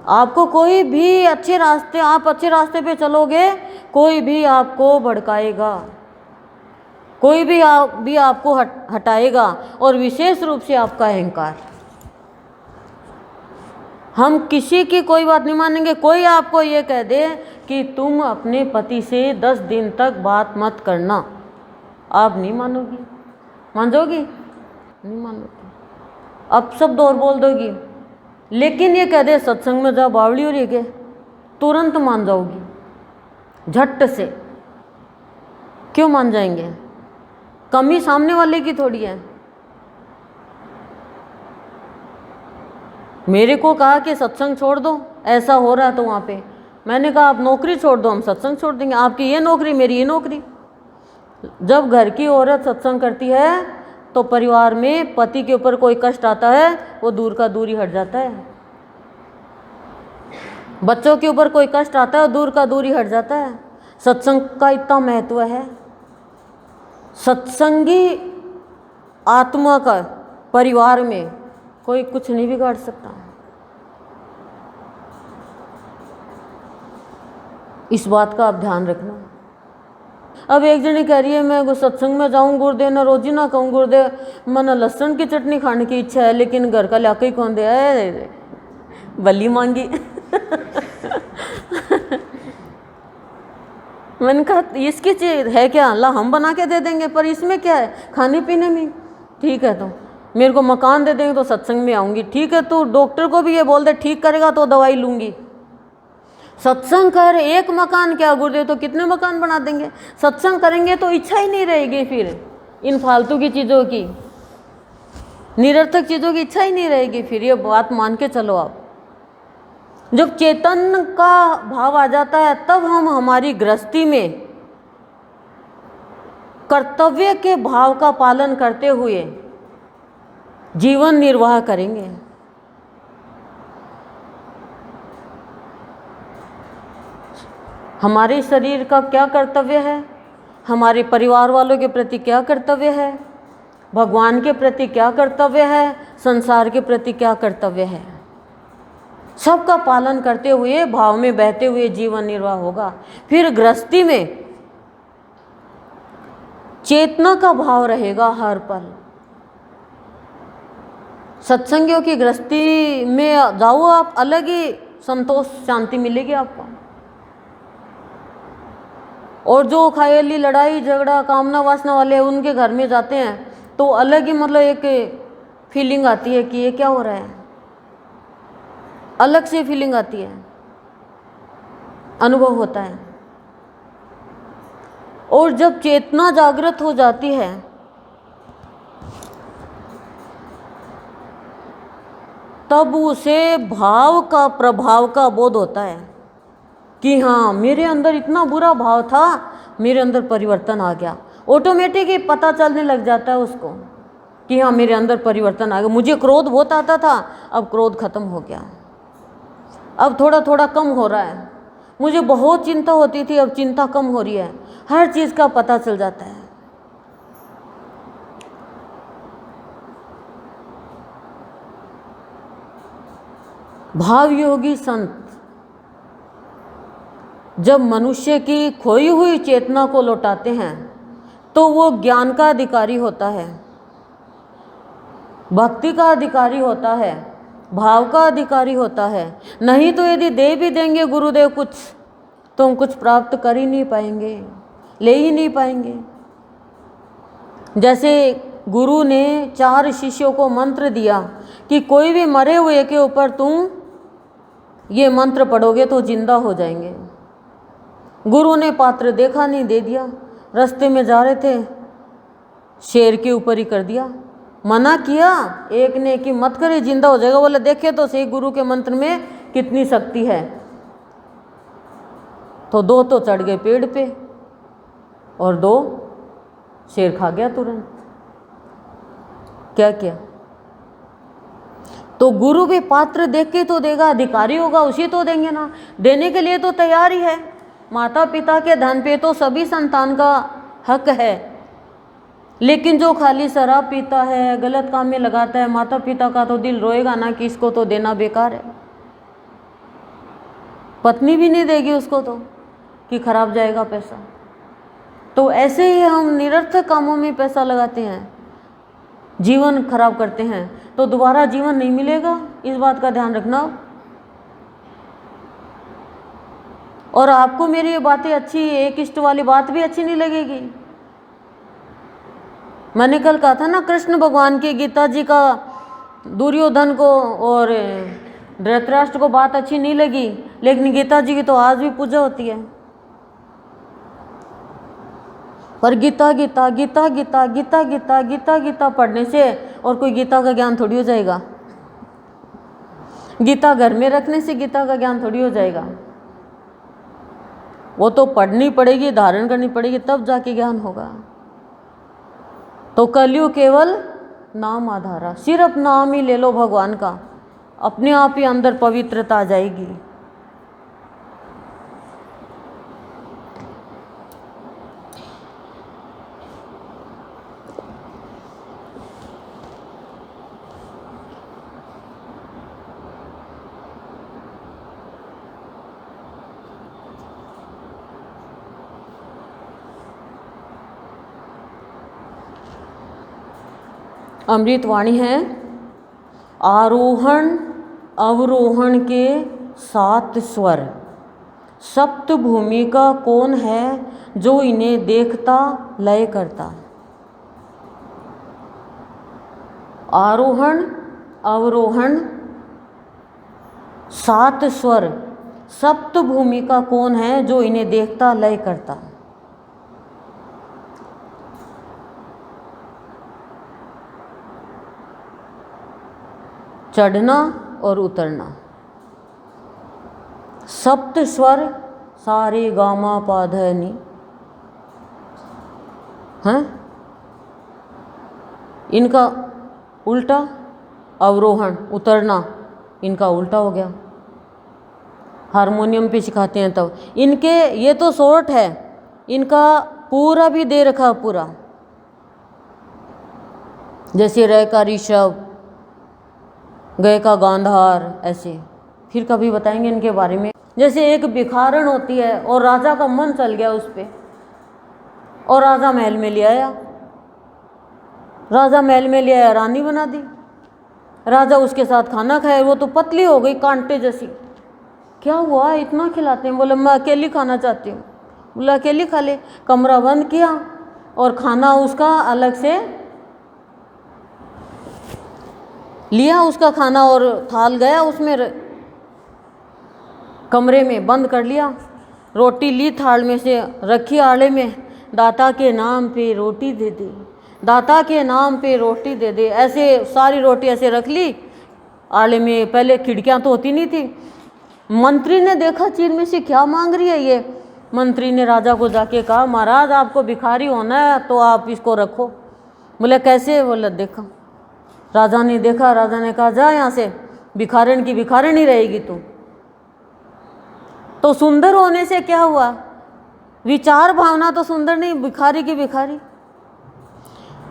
Speaker 1: आपको कोई भी अच्छे रास्ते, आप अच्छे रास्ते पे चलोगे, कोई भी आपको भड़काएगा, कोई भी आपको हटाएगा, और विशेष रूप से आपका अहंकार। हम किसी की कोई बात नहीं मानेंगे। कोई आपको ये कह दे कि तुम अपने पति से 10 दिन तक बात मत करना, आप नहीं मानोगी, मान जाओगी, नहीं मानोगी, अब शब्द और बोल दोगी। लेकिन ये कह दे सत्संग में जाओ, बावली हो रही है, तुरंत मान जाओगी झट से। क्यों मान जाएंगे, कमी सामने वाले की थोड़ी है। मेरे को कहा कि सत्संग छोड़ दो, ऐसा हो रहा है तो वहाँ पे मैंने कहा आप नौकरी छोड़ दो, हम सत्संग छोड़ देंगे, आपकी ये नौकरी मेरी ये नौकरी। जब घर की औरत सत्संग करती है तो परिवार में पति के ऊपर कोई कष्ट आता है वो दूर का दूर ही हट जाता है। बच्चों के ऊपर कोई कष्ट आता है वो दूर का दूर ही हट जाता है। सत्संग का इतना महत्व है। सत्संगी आत्मा का परिवार में कोई कुछ नहीं बिगाड़ सकता। इस बात का आप ध्यान रखना। अब एक जनी कह रही है मैं सत्संग में जाऊं गुरुदेव ना रोजी ना कहूँ गुरुदेव मन लहसुन की चटनी खाने की इच्छा है, लेकिन घर का लाके ही कौन दे है, बली मांगी। मैंने कहा इसकी चीज है क्या, अल्लाह हम बना के दे देंगे, पर इसमें क्या है, खाने पीने में। ठीक है तो मेरे को मकान दे देंगे तो सत्संग में आऊँगी। ठीक है तो डॉक्टर को भी ये बोल दे ठीक करेगा तो दवाई लूँगी। सत्संग कर एक मकान क्या गुरुदेव तो कितने मकान बना देंगे। सत्संग करेंगे तो इच्छा ही नहीं रहेगी फिर इन फालतू की चीज़ों की, निरर्थक चीज़ों की इच्छा ही नहीं रहेगी फिर। ये बात मान के चलो आप। जब चेतन का भाव आ जाता है तब हम हमारी गृहस्थी में कर्तव्य के भाव का पालन करते हुए जीवन निर्वाह करेंगे। हमारे शरीर का क्या कर्तव्य है, हमारे परिवार वालों के प्रति क्या कर्तव्य है, भगवान के प्रति क्या कर्तव्य है, संसार के प्रति क्या कर्तव्य है, सबका पालन करते हुए भाव में बहते हुए जीवन निर्वाह होगा। फिर गृहस्थी में चेतना का भाव रहेगा हर पल। सत्संगियों की गृहस्थी में जाओ आप, अलग ही संतोष शांति मिलेगी आपको। और जो ख्याली लड़ाई झगड़ा कामना वासना वाले उनके घर में जाते हैं तो अलग ही मतलब एक फीलिंग आती है कि ये क्या हो रहा है, अलग से फीलिंग आती है, अनुभव होता है। और जब चेतना जागृत हो जाती है तब उसे भाव का प्रभाव का बोध होता है कि हाँ मेरे अंदर इतना बुरा भाव था, मेरे अंदर परिवर्तन आ गया। ऑटोमेटिक ही पता चलने लग जाता है उसको कि हाँ मेरे अंदर परिवर्तन आ गया। मुझे क्रोध बहुत आता था, अब क्रोध खत्म हो गया, अब थोड़ा थोड़ा कम हो रहा है। मुझे बहुत चिंता होती थी, अब चिंता कम हो रही है। हर चीज़ का पता चल जाता है। भाव योगी संत जब मनुष्य की खोई हुई चेतना को लौटाते हैं तो वो ज्ञान का अधिकारी होता है, भक्ति का अधिकारी होता है, भाव का अधिकारी होता है। नहीं तो यदि दे भी देंगे गुरुदेव कुछ, तो हम कुछ प्राप्त कर ही नहीं पाएंगे, ले ही नहीं पाएंगे। जैसे गुरु ने 4 शिष्यों को मंत्र दिया कि कोई भी मरे हुए के ऊपर तुम ये मंत्र पढ़ोगे तो जिंदा हो जाएंगे। गुरु ने पात्र देखा नहीं, दे दिया। रास्ते में जा रहे थे, शेर के ऊपर ही कर दिया। मना किया एक ने कि मत करे, जिंदा हो जाएगा। बोले देखे तो सही गुरु के मंत्र में कितनी शक्ति है। तो 2 तो चढ़ गए पेड़ पे और 2 शेर खा गया तुरंत। क्या किया? तो गुरु भी पात्र देख के तो देगा, अधिकारी होगा उसी तो देंगे ना, देने के लिए तो तैयार ही है। माता पिता के धन पे तो सभी संतान का हक है, लेकिन जो खाली शराब पीता है, गलत काम में लगाता है, माता पिता का तो दिल रोएगा ना कि इसको तो देना बेकार है। पत्नी भी नहीं देगी उसको तो कि खराब जाएगा पैसा। तो ऐसे ही हम निरर्थक कामों में पैसा लगाते हैं, जीवन खराब करते हैं, तो दोबारा जीवन नहीं मिलेगा। इस बात का ध्यान रखना। और आपको मेरी ये बातें अच्छी, एक इष्ट वाली बात भी अच्छी नहीं लगेगी। मैंने कल कहा था ना, कृष्ण भगवान की गीता जी का दुर्योधन को और धृतराष्ट्र को बात अच्छी नहीं लगी, लेकिन गीता जी की तो आज भी पूजा होती है। पर गीता गीता गीता गीता गीता गीता गीता गीता पढ़ने से और कोई गीता का ज्ञान थोड़ी हो जाएगा। गीता घर में रखने से गीता का ज्ञान थोड़ी हो जाएगा। वो तो पढ़नी पड़ेगी, धारण करनी पड़ेगी, तब जाके ज्ञान होगा। तो कलयुग केवल नाम आधारा, सिर्फ नाम ही ले लो भगवान का, अपने आप ही अंदर पवित्रता आ जाएगी। अमृतवाणी है, आरोहण अवरोहण के 7 स्वर, सप्त भूमि का कौन है जो इन्हें देखता लय करता। आरोहण अवरोहण 7 स्वर, सप्त भूमि का कौन है जो इन्हें देखता लय करता। चढ़ना और उतरना। सप्त स्वर सारे गामा पाधनी हैं, इनका उल्टा अवरोहण उतरना, इनका उल्टा हो गया। हारमोनियम पे सिखाते हैं तब इनके, ये तो शॉर्ट है, इनका पूरा भी दे रखा पूरा, जैसे रे का ऋषभ, गए का गांधार, ऐसे फिर कभी बताएंगे इनके बारे में। जैसे एक भिखारण होती है और राजा का मन चल गया उस पर, और राजा महल में ले आया, राजा महल में ले आया, रानी बना दी। राजा उसके साथ खाना खाए, वो तो पतली हो गई कांटे जैसी। क्या हुआ, इतना खिलाते हैं? बोले मैं अकेली खाना चाहती हूँ। बोला अकेली खा ले। कमरा बंद किया और खाना उसका अलग से लिया, उसका खाना और थाल गया उसमें, कमरे में बंद कर लिया। रोटी ली थाल में से, रखी आड़े में, दाता के नाम पे रोटी दे दे, दाता के नाम पे रोटी दे दे। ऐसे सारी रोटी ऐसे रख ली आड़े में। पहले खिड़कियां तो होती नहीं थी। मंत्री ने देखा चीर में से क्या मांग रही है ये। मंत्री ने राजा को जाके कहा महाराज आपको भिखारी होना है तो आप इसको रखो। बोले कैसे? बोला देखो राजा ने देखा, राजा ने कहा जा यहाँ से, भिखारन की भिखारन ही रहेगी तू। तो सुंदर होने से क्या हुआ, विचार भावना तो सुंदर नहीं, भिखारी की भिखारी।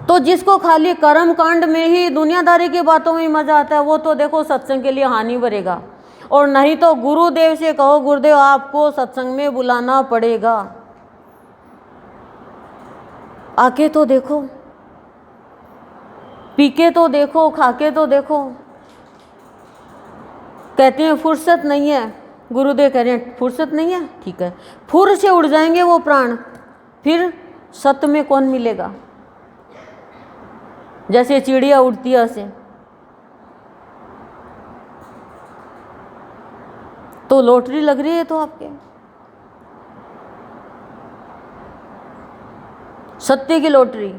Speaker 1: तो जिसको खाली कर्म कांड में ही दुनियादारी की बातों में मजा आता है, वो तो देखो सत्संग के लिए हानि भरेगा। और नहीं तो गुरुदेव से कहो, गुरुदेव आपको सत्संग में बुलाना पड़ेगा, आके तो देखो, पी के तो देखो, खा के तो देखो। कहते हैं फुर्सत नहीं है, गुरुदेव कह रहे हैं फुर्सत नहीं है, ठीक है, फुर से उड़ जाएंगे वो प्राण, फिर सत्य में कौन मिलेगा। जैसे चिड़िया उड़ती है ऐसे, तो लॉटरी लग रही है तो आपके, सत्य की लॉटरी।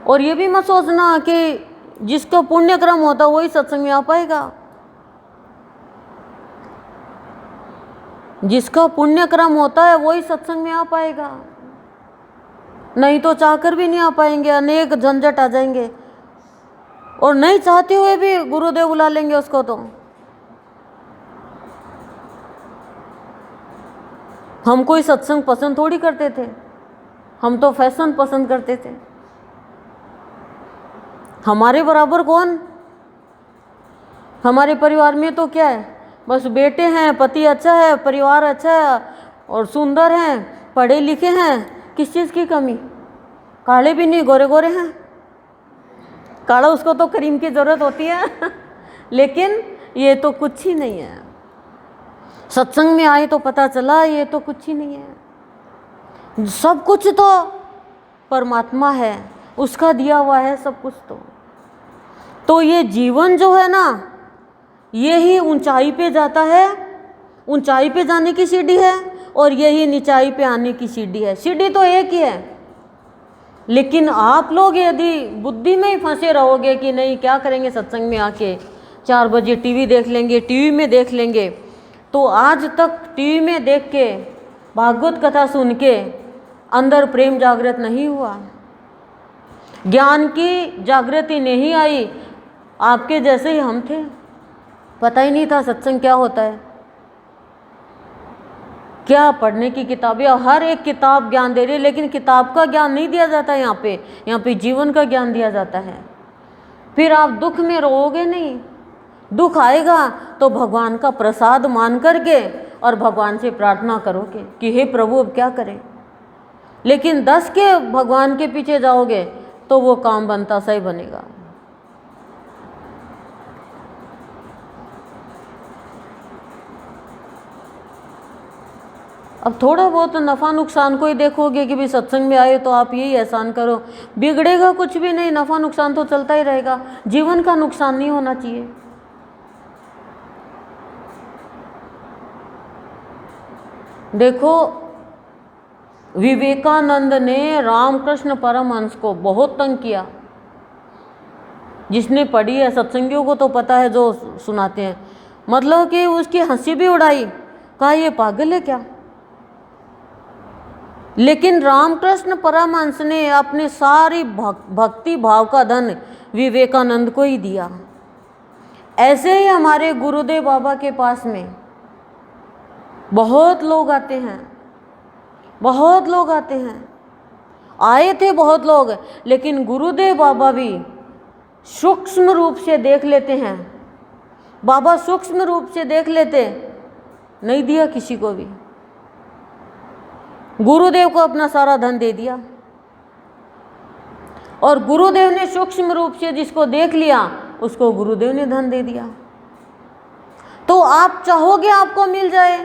Speaker 1: और ये भी मत सोचना कि जिसका पुण्य क्रम होता है वही सत्संग में आ पाएगा। जिसका पुण्य क्रम होता है वही सत्संग में आ पाएगा, नहीं तो चाहकर भी नहीं आ पाएंगे, अनेक झंझट आ जाएंगे। और नहीं चाहते हुए भी गुरुदेव बुला लेंगे उसको। तो हम कोई सत्संग पसंद थोड़ी करते थे, हम तो फैशन पसंद करते थे। हमारे बराबर कौन, हमारे परिवार में तो क्या है, बस बेटे हैं, पति अच्छा है, परिवार अच्छा है और सुंदर हैं, पढ़े लिखे हैं, किस चीज़ की कमी। काले भी नहीं, गोरे गोरे हैं। काला उसको तो क्रीम की ज़रूरत होती है लेकिन ये तो कुछ ही नहीं है। सत्संग में आए तो पता चला ये तो कुछ ही नहीं है। सब कुछ तो परमात्मा है, उसका दिया हुआ है सब कुछ। तो ये जीवन जो है ना, ये ही ऊंचाई पे जाता है, ऊंचाई पे जाने की सीढ़ी है, और यही नीचाई पे आने की सीढ़ी है। सीढ़ी तो एक ही है, लेकिन आप लोग यदि बुद्धि में ही फंसे रहोगे कि नहीं क्या करेंगे सत्संग में आके, 4 बजे टीवी देख लेंगे, टीवी में देख लेंगे, तो आज तक टीवी में देख के, भागवत कथा सुन के अंदर प्रेम जागृत नहीं हुआ, ज्ञान की जागृति नहीं आई। आपके जैसे ही हम थे, पता ही नहीं था सत्संग क्या होता है, क्या पढ़ने की किताबें, हर एक किताब ज्ञान दे रही है, लेकिन किताब का ज्ञान नहीं दिया जाता यहाँ पे जीवन का ज्ञान दिया जाता है। फिर आप दुख में रोओगे नहीं, दुख आएगा तो भगवान का प्रसाद मान करके और भगवान से प्रार्थना करोगे कि हे प्रभु अब क्या करें। लेकिन 10 के भगवान के पीछे जाओगे तो वो काम बनता सही बनेगा। अब थोड़ा बहुत नफ़ा नुकसान को ही देखोगे कि भी सत्संग में आए तो आप यही एहसान करो, बिगड़ेगा कुछ भी नहीं, नफ़ा नुकसान तो चलता ही रहेगा। जीवन का नुकसान नहीं होना चाहिए। देखो, विवेकानंद ने रामकृष्ण परमहंस को बहुत तंग किया। जिसने पढ़ी है, सत्संगियों को तो पता है जो सुनाते हैं, मतलब कि उसकी हंसी भी उड़ाई, कहा ये पागल है क्या। लेकिन रामकृष्ण परमहंस ने अपने सारी भक्ति भाव का धन विवेकानंद को ही दिया। ऐसे ही हमारे गुरुदेव बाबा के पास में बहुत लोग आते हैं, बहुत लोग आते हैं, आए थे बहुत लोग, लेकिन गुरुदेव बाबा भी सूक्ष्म रूप से देख लेते हैं। बाबा सूक्ष्म रूप से देख लेते, नहीं दिया किसी को भी। गुरुदेव को अपना सारा धन दे दिया, और गुरुदेव ने सूक्ष्म रूप से जिसको देख लिया उसको गुरुदेव ने धन दे दिया। तो आप चाहोगे आपको मिल जाए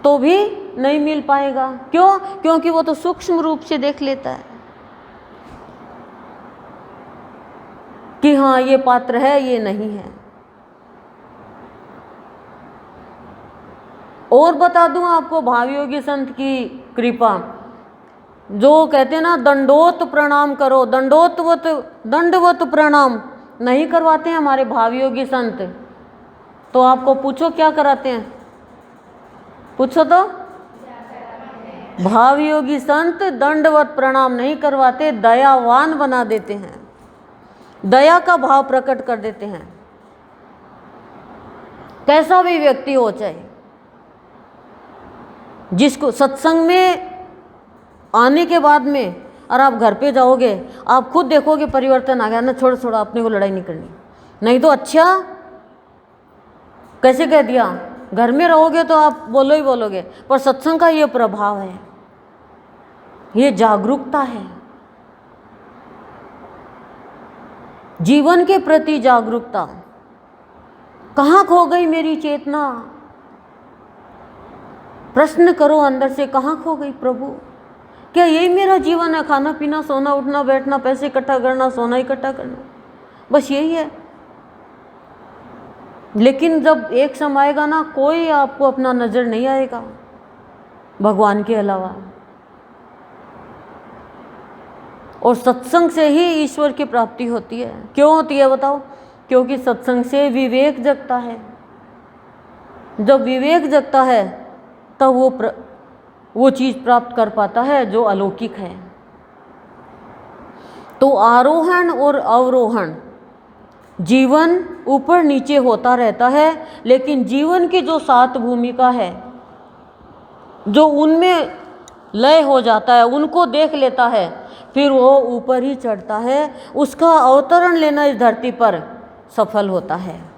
Speaker 1: तो भी नहीं मिल पाएगा। क्यों? क्योंकि वो तो सूक्ष्म रूप से देख लेता है कि हाँ ये पात्र है, ये नहीं है। और बता दूं आपको, भावयोगी संत की कृपा, जो कहते हैं ना दंडोत प्रणाम करो, दंडवत प्रणाम नहीं करवाते हैं हमारे भावयोगी संत। तो आपको पूछो क्या कराते हैं, पूछो तो भावयोगी संत दंडवत प्रणाम नहीं करवाते, दयावान बना देते हैं, दया का भाव प्रकट कर देते हैं। कैसा भी व्यक्ति हो, चाहे जिसको सत्संग में आने के बाद में और आप घर पे जाओगे, आप खुद देखोगे परिवर्तन आ गया ना। छोड़ो छोड़ो, अपने को लड़ाई नहीं करनी, नहीं तो अच्छा कैसे कह दिया। घर में रहोगे तो आप बोलो ही बोलोगे, पर सत्संग का ये प्रभाव है, ये जागरूकता है, जीवन के प्रति जागरूकता। कहाँ खो गई मेरी चेतना? प्रश्न करो अंदर से, कहाँ खो गई प्रभु? क्या यही मेरा जीवन है? खाना पीना, सोना, उठना, बैठना, पैसे इकट्ठा करना, सोना इकट्ठा करना, बस यही है। लेकिन जब एक समय आएगा ना, कोई आपको अपना नजर नहीं आएगा भगवान के अलावा। और सत्संग से ही ईश्वर की प्राप्ति होती है। क्यों होती है बताओ? क्योंकि सत्संग से विवेक जगता है। जब विवेक जगता है तब वो चीज़ प्राप्त कर पाता है जो अलौकिक है। तो आरोहण और अवरोहण, जीवन ऊपर नीचे होता रहता है, लेकिन जीवन की जो 7 भूमिका है, जो उनमें लय हो जाता है, उनको देख लेता है, फिर वो ऊपर ही चढ़ता है, उसका अवतरण लेना इस धरती पर सफल होता है।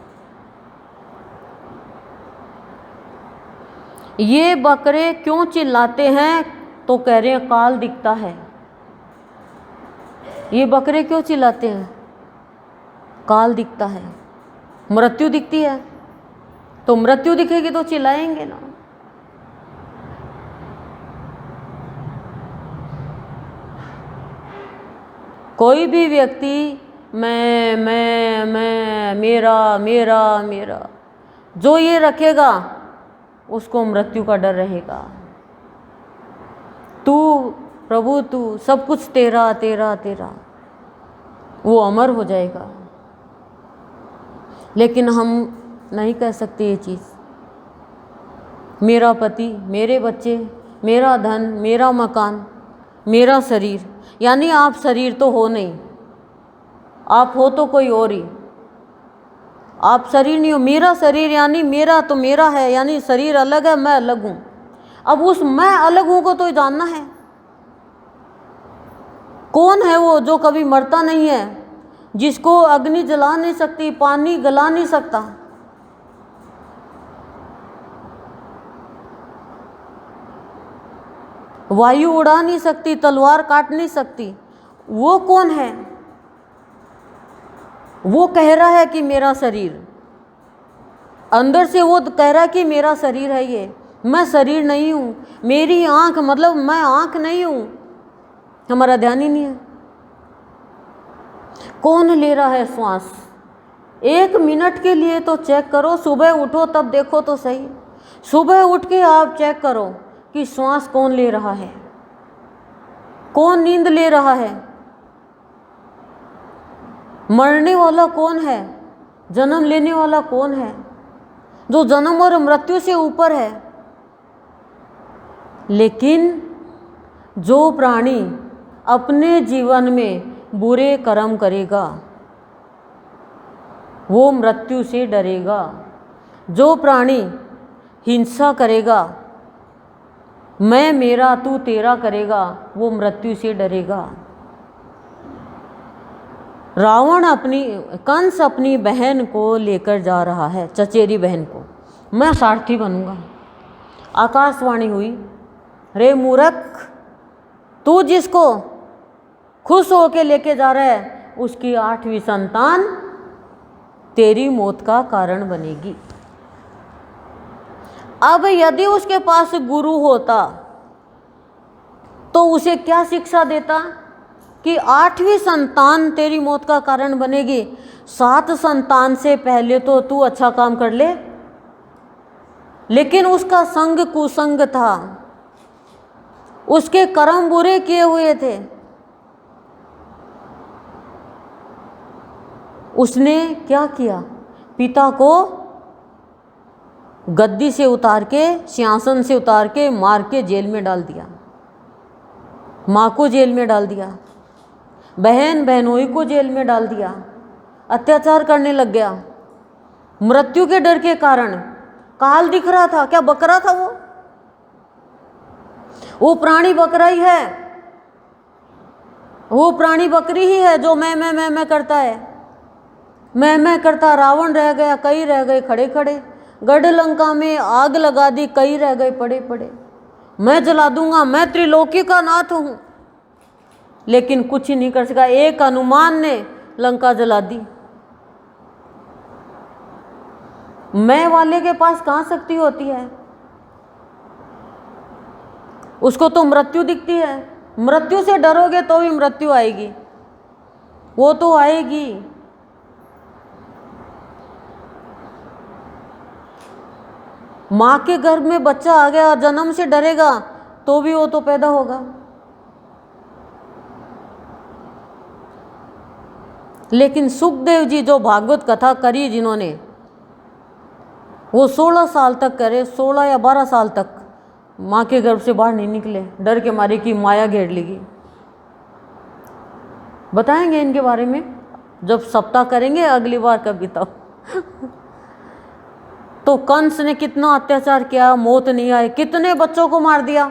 Speaker 1: ये बकरे क्यों चिल्लाते हैं? तो कह रहे हैं काल दिखता है। ये बकरे क्यों चिल्लाते हैं? काल दिखता है, मृत्यु दिखती है। तो मृत्यु दिखेगी तो चिल्लाएंगे ना। कोई भी व्यक्ति मैं मेरा मेरा मेरा जो ये रखेगा, उसको मृत्यु का डर रहेगा। तू प्रभु, तू सब कुछ तेरा तेरा तेरा, वो अमर हो जाएगा। लेकिन हम नहीं कह सकते ये चीज़। मेरा पति, मेरे बच्चे, मेरा धन, मेरा मकान, मेरा शरीर, यानी आप शरीर तो हो नहीं, आप हो तो कोई और ही। आप शरीर नहीं हो। मेरा शरीर यानी मेरा तो मेरा है, यानी शरीर अलग है, मैं अलग हूँ। अब उस मैं अलग हूँ को तो जानना है। कौन है वो जो कभी मरता नहीं है, जिसको अग्नि जला नहीं सकती, पानी गला नहीं सकता, वायु उड़ा नहीं सकती, तलवार काट नहीं सकती? वो कौन है? वो कह रहा है कि मेरा शरीर, अंदर से वो कह रहा है कि मेरा शरीर है ये, मैं शरीर नहीं हूँ। मेरी आँख, मतलब मैं आँख नहीं हूँ। हमारा ध्यान ही नहीं है। कौन ले रहा है श्वास? 1 मिनट के लिए तो चेक करो। सुबह उठो तब देखो तो सही। सुबह उठ के आप चेक करो कि श्वास कौन ले रहा है, कौन नींद ले रहा है, मरने वाला कौन है, जन्म लेने वाला कौन है, जो जन्म और मृत्यु से ऊपर है। लेकिन जो प्राणी अपने जीवन में बुरे कर्म करेगा वो मृत्यु से डरेगा। जो प्राणी हिंसा करेगा, मैं मेरा तू तेरा करेगा, वो मृत्यु से डरेगा। कंस अपनी बहन को लेकर जा रहा है, चचेरी बहन को। मैं सारथी बनूंगा। आकाशवाणी हुई, रे मूर्ख, तू जिसको खुश होके लेके जा रहा है, उसकी 8वीं संतान तेरी मौत का कारण बनेगी। अब यदि उसके पास गुरु होता तो उसे क्या शिक्षा देता कि 8वीं संतान तेरी मौत का कारण बनेगी? 7 संतान से पहले तो तू अच्छा काम कर ले। लेकिन उसका संग कुसंग था, उसके कर्म बुरे किए हुए थे। उसने क्या किया? पिता को गद्दी से उतार के, सिंहासन से उतार के, मार के जेल में डाल दिया। माँ को जेल में डाल दिया, बहन बहनोई को जेल में डाल दिया, अत्याचार करने लग गया। मृत्यु के डर के कारण काल दिख रहा था। क्या बकरा था वो प्राणी बकरा ही है, वो प्राणी बकरी ही है जो मैं करता है, मैं करता। रावण रह गया, कई रह गए खड़े खड़े। गढ़ लंका में आग लगा दी, कई रह गए पड़े पड़े। मैं जला दूंगा, मैं त्रिलोकी का नाथ हूं, लेकिन कुछ ही नहीं कर सका। एक हनुमान ने लंका जला दी। मैं वाले के पास कहां शक्ति होती है? उसको तो मृत्यु दिखती है। मृत्यु से डरोगे तो भी मृत्यु आएगी, वो तो आएगी। माँ के गर्भ में बच्चा आ गया, जन्म से डरेगा तो भी वो तो पैदा होगा। लेकिन सुखदेव जी जो भागवत कथा करी जिन्होंने, वो 16 साल तक करे, 16 या 12 साल तक माँ के गर्भ से बाहर नहीं निकले, डर के मारे की माया घेर लेगी। बताएंगे इनके बारे में जब सप्ताह करेंगे अगली बार कभी तब। तो कंस ने कितना अत्याचार किया, मौत नहीं आई, कितने बच्चों को मार दिया।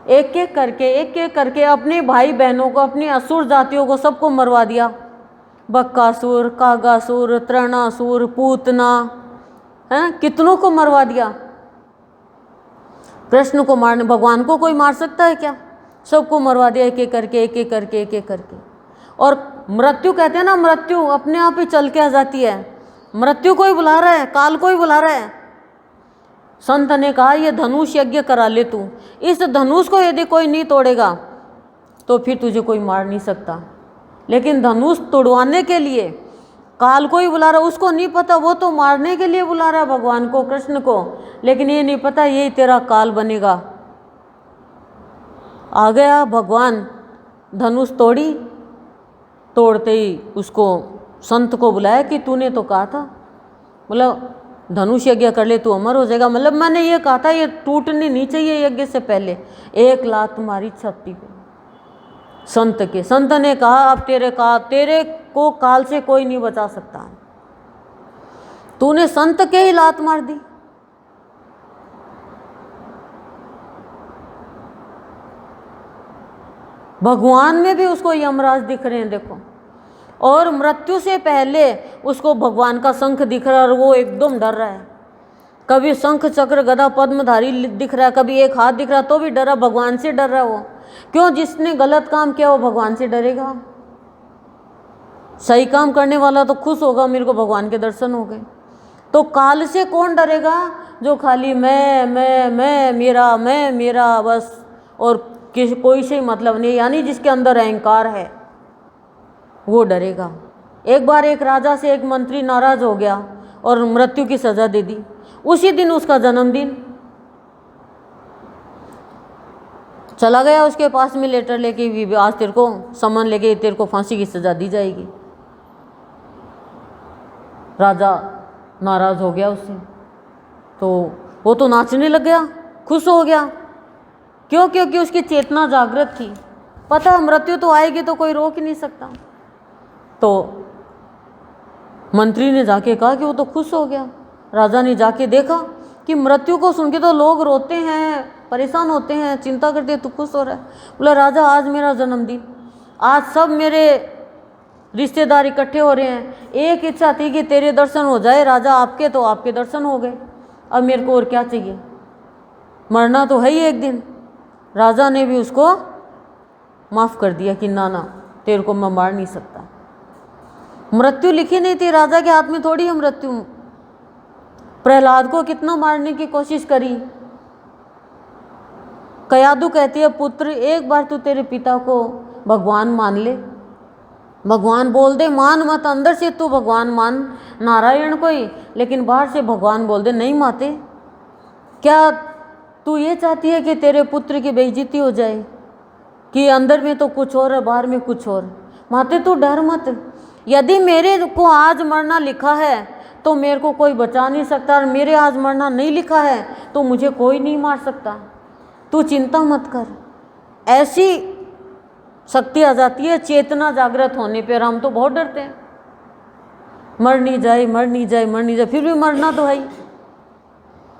Speaker 1: एक एक करके अपने भाई बहनों को, अपनी असुर जातियों को सबको मरवा दिया। बक्कासुर, कागासुर, त्रणासुर, पूतना, है कितनों को मरवा दिया। कृष्ण को मारने, भगवान को कोई मार सकता है क्या? सबको मरवा दिया एक एक करके। और मृत्यु कहते हैं ना, मृत्यु अपने आप ही चल के आ जाती है। मृत्यु कोई बुला रहा है, काल कोई बुला रहा है। संत ने कहा ये धनुष यज्ञ करा ले तू, इस धनुष को यदि कोई नहीं तोड़ेगा तो फिर तुझे कोई मार नहीं सकता। लेकिन धनुष तोड़वाने के लिए काल को ही बुला रहा, उसको नहीं पता, वो तो मारने के लिए बुला रहा है भगवान को, कृष्ण को, लेकिन ये नहीं पता यही तेरा काल बनेगा। आ गया भगवान, धनुष तोड़ी, तोड़ते ही उसको संत को बुलाया कि तूने तो कहा था, मतलब धनुष यज्ञ कर ले तू अमर हो जाएगा, मतलब मैंने ये कहा था ये टूटनी नहीं चाहिए यज्ञ से पहले। एक लात मारी छाती पे संत के। संत ने कहा अब तेरे को काल से कोई नहीं बचा सकता, तूने संत के ही लात मार दी। भगवान में भी उसको यमराज दिख रहे हैं देखो, और मृत्यु से पहले उसको भगवान का शंख दिख रहा है और वो एकदम डर रहा है। कभी शंख चक्र गदा पद्मधारी दिख रहा है, कभी एक हाथ दिख रहा है तो भी डरा, भगवान से डर रहा है वो। क्यों? जिसने गलत काम किया वो भगवान से डरेगा। सही काम करने वाला तो खुश होगा मेरे को भगवान के दर्शन हो गए। तो काल से कौन डरेगा? जो खाली मैं मेरा बस, और कोई से मतलब नहीं, यानी जिसके अंदर अहंकार है वो डरेगा। एक बार एक राजा से एक मंत्री नाराज हो गया और मृत्यु की सजा दे दी। उसी दिन उसका जन्मदिन, चला गया उसके पास में लेटर लेके भी, आज तेरे को समन लेके तेरे को फांसी की सजा दी जाएगी। राजा नाराज हो गया उससे, तो वो तो नाचने लग गया, खुश हो गया। क्यों? क्योंकि उसकी चेतना जागृत थी, पता मृत्यु तो आएगी तो कोई रोक ही नहीं सकता। तो मंत्री ने जाके कहा कि वो तो खुश हो गया। राजा ने जाके देखा कि मृत्यु को सुन के तो लोग रोते हैं, परेशान होते हैं, चिंता करते हैं, तू खुश हो रहा है। बोला राजा आज मेरा जन्मदिन, आज सब मेरे रिश्तेदार इकट्ठे हो रहे हैं, एक इच्छा थी कि तेरे दर्शन हो जाए राजा, आपके तो आपके दर्शन हो गए, अब मेरे को और क्या चाहिए, मरना तो है ही एक दिन। राजा ने भी उसको माफ़ कर दिया कि ना तेरे को मैं मार नहीं सकता। मृत्यु लिखी नहीं थी, राजा के हाथ में थोड़ी है मृत्यु। प्रहलाद को कितना मारने की कोशिश करी। कयादु कहती है पुत्र एक बार तू तेरे पिता को भगवान मान ले, भगवान बोल दे, मान मत, अंदर से तू भगवान मान नारायण को ही, लेकिन बाहर से भगवान बोल दे नहीं माते। क्या तू ये चाहती है कि तेरे पुत्र की बेइज्जती हो जाए, कि अंदर में तो कुछ और है बाहर में कुछ और? माते तू डर मत, यदि मेरे को आज मरना लिखा है तो मेरे को कोई बचा नहीं सकता, और मेरे आज मरना नहीं लिखा है तो मुझे कोई नहीं मार सकता, तू चिंता मत कर। ऐसी शक्ति आ जाती है चेतना जागृत होने पर। हम तो बहुत डरते हैं, मर नहीं जाए, मर नहीं जाए, मर नहीं जाए, फिर भी मरना तो है ही।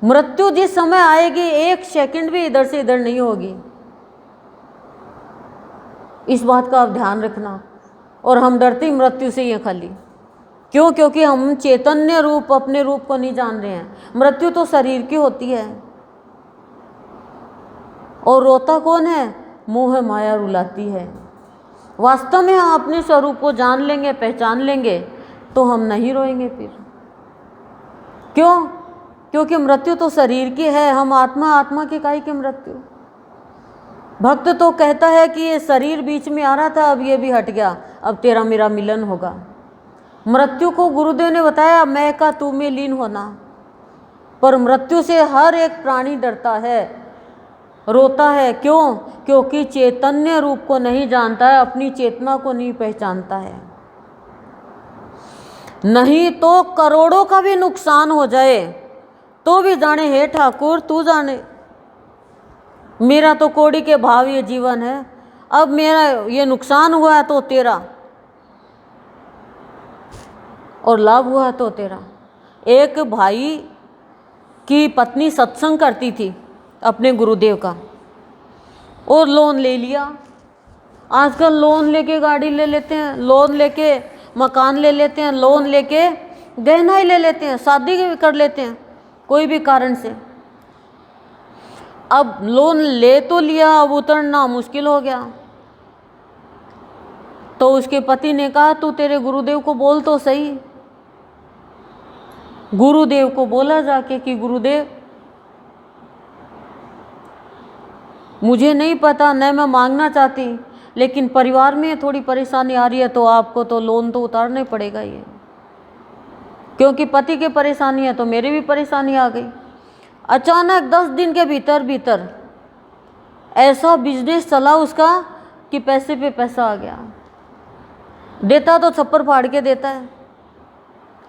Speaker 1: मृत्यु जिस समय आएगी 1 सेकंड भी इधर से इधर नहीं होगी, इस बात का आप ध्यान रखना। और हम डरते ही मृत्यु से ही हैं खाली। क्यों? क्योंकि हम चैतन्य रूप अपने रूप को नहीं जान रहे हैं। मृत्यु तो शरीर की होती है, और रोता कौन है? मोह माया रुलाती है। वास्तव में हम अपने स्वरूप को जान लेंगे, पहचान लेंगे, तो हम नहीं रोएंगे फिर। क्यों? क्योंकि मृत्यु तो शरीर की है, हम आत्मा, आत्मा की काहे की मृत्यु। भक्त तो कहता है कि ये शरीर बीच में आ रहा था, अब ये भी हट गया, अब तेरा मेरा मिलन होगा। मृत्यु को गुरुदेव ने बताया मैं का तू में लीन होना। पर मृत्यु से हर एक प्राणी डरता है, रोता है। क्यों? क्योंकि चैतन्य रूप को नहीं जानता है, अपनी चेतना को नहीं पहचानता है। नहीं तो करोड़ों का भी नुकसान हो जाए तो भी जाने हे ठाकुर तू जाने, मेरा तो कौड़ी के भाव ये जीवन है, अब मेरा ये नुकसान हुआ है तो तेरा, और लाभ हुआ तो तेरा। एक भाई की पत्नी सत्संग करती थी अपने गुरुदेव का, और लोन ले लिया। आजकल लोन लेके गाड़ी ले लेते हैं, लोन लेके मकान ले लेते हैं, लोन लेके गहना ही ले लेते हैं, शादी कर लेते हैं कोई भी कारण से। अब लोन ले तो लिया, अब उतरना मुश्किल हो गया। तो उसके पति ने कहा तू तेरे गुरुदेव को बोल तो सही। गुरुदेव को बोला जाके कि गुरुदेव मुझे नहीं पता, न मैं मांगना चाहती, लेकिन परिवार में थोड़ी परेशानी आ रही है, तो आपको तो लोन तो उतारना ही पड़ेगा ये, क्योंकि पति की परेशानी है तो मेरी भी परेशानी आ गई। अचानक 10 दिन के भीतर भीतर ऐसा बिजनेस चला उसका कि पैसे पे पैसा आ गया। देता तो छप्पर फाड़ के देता है,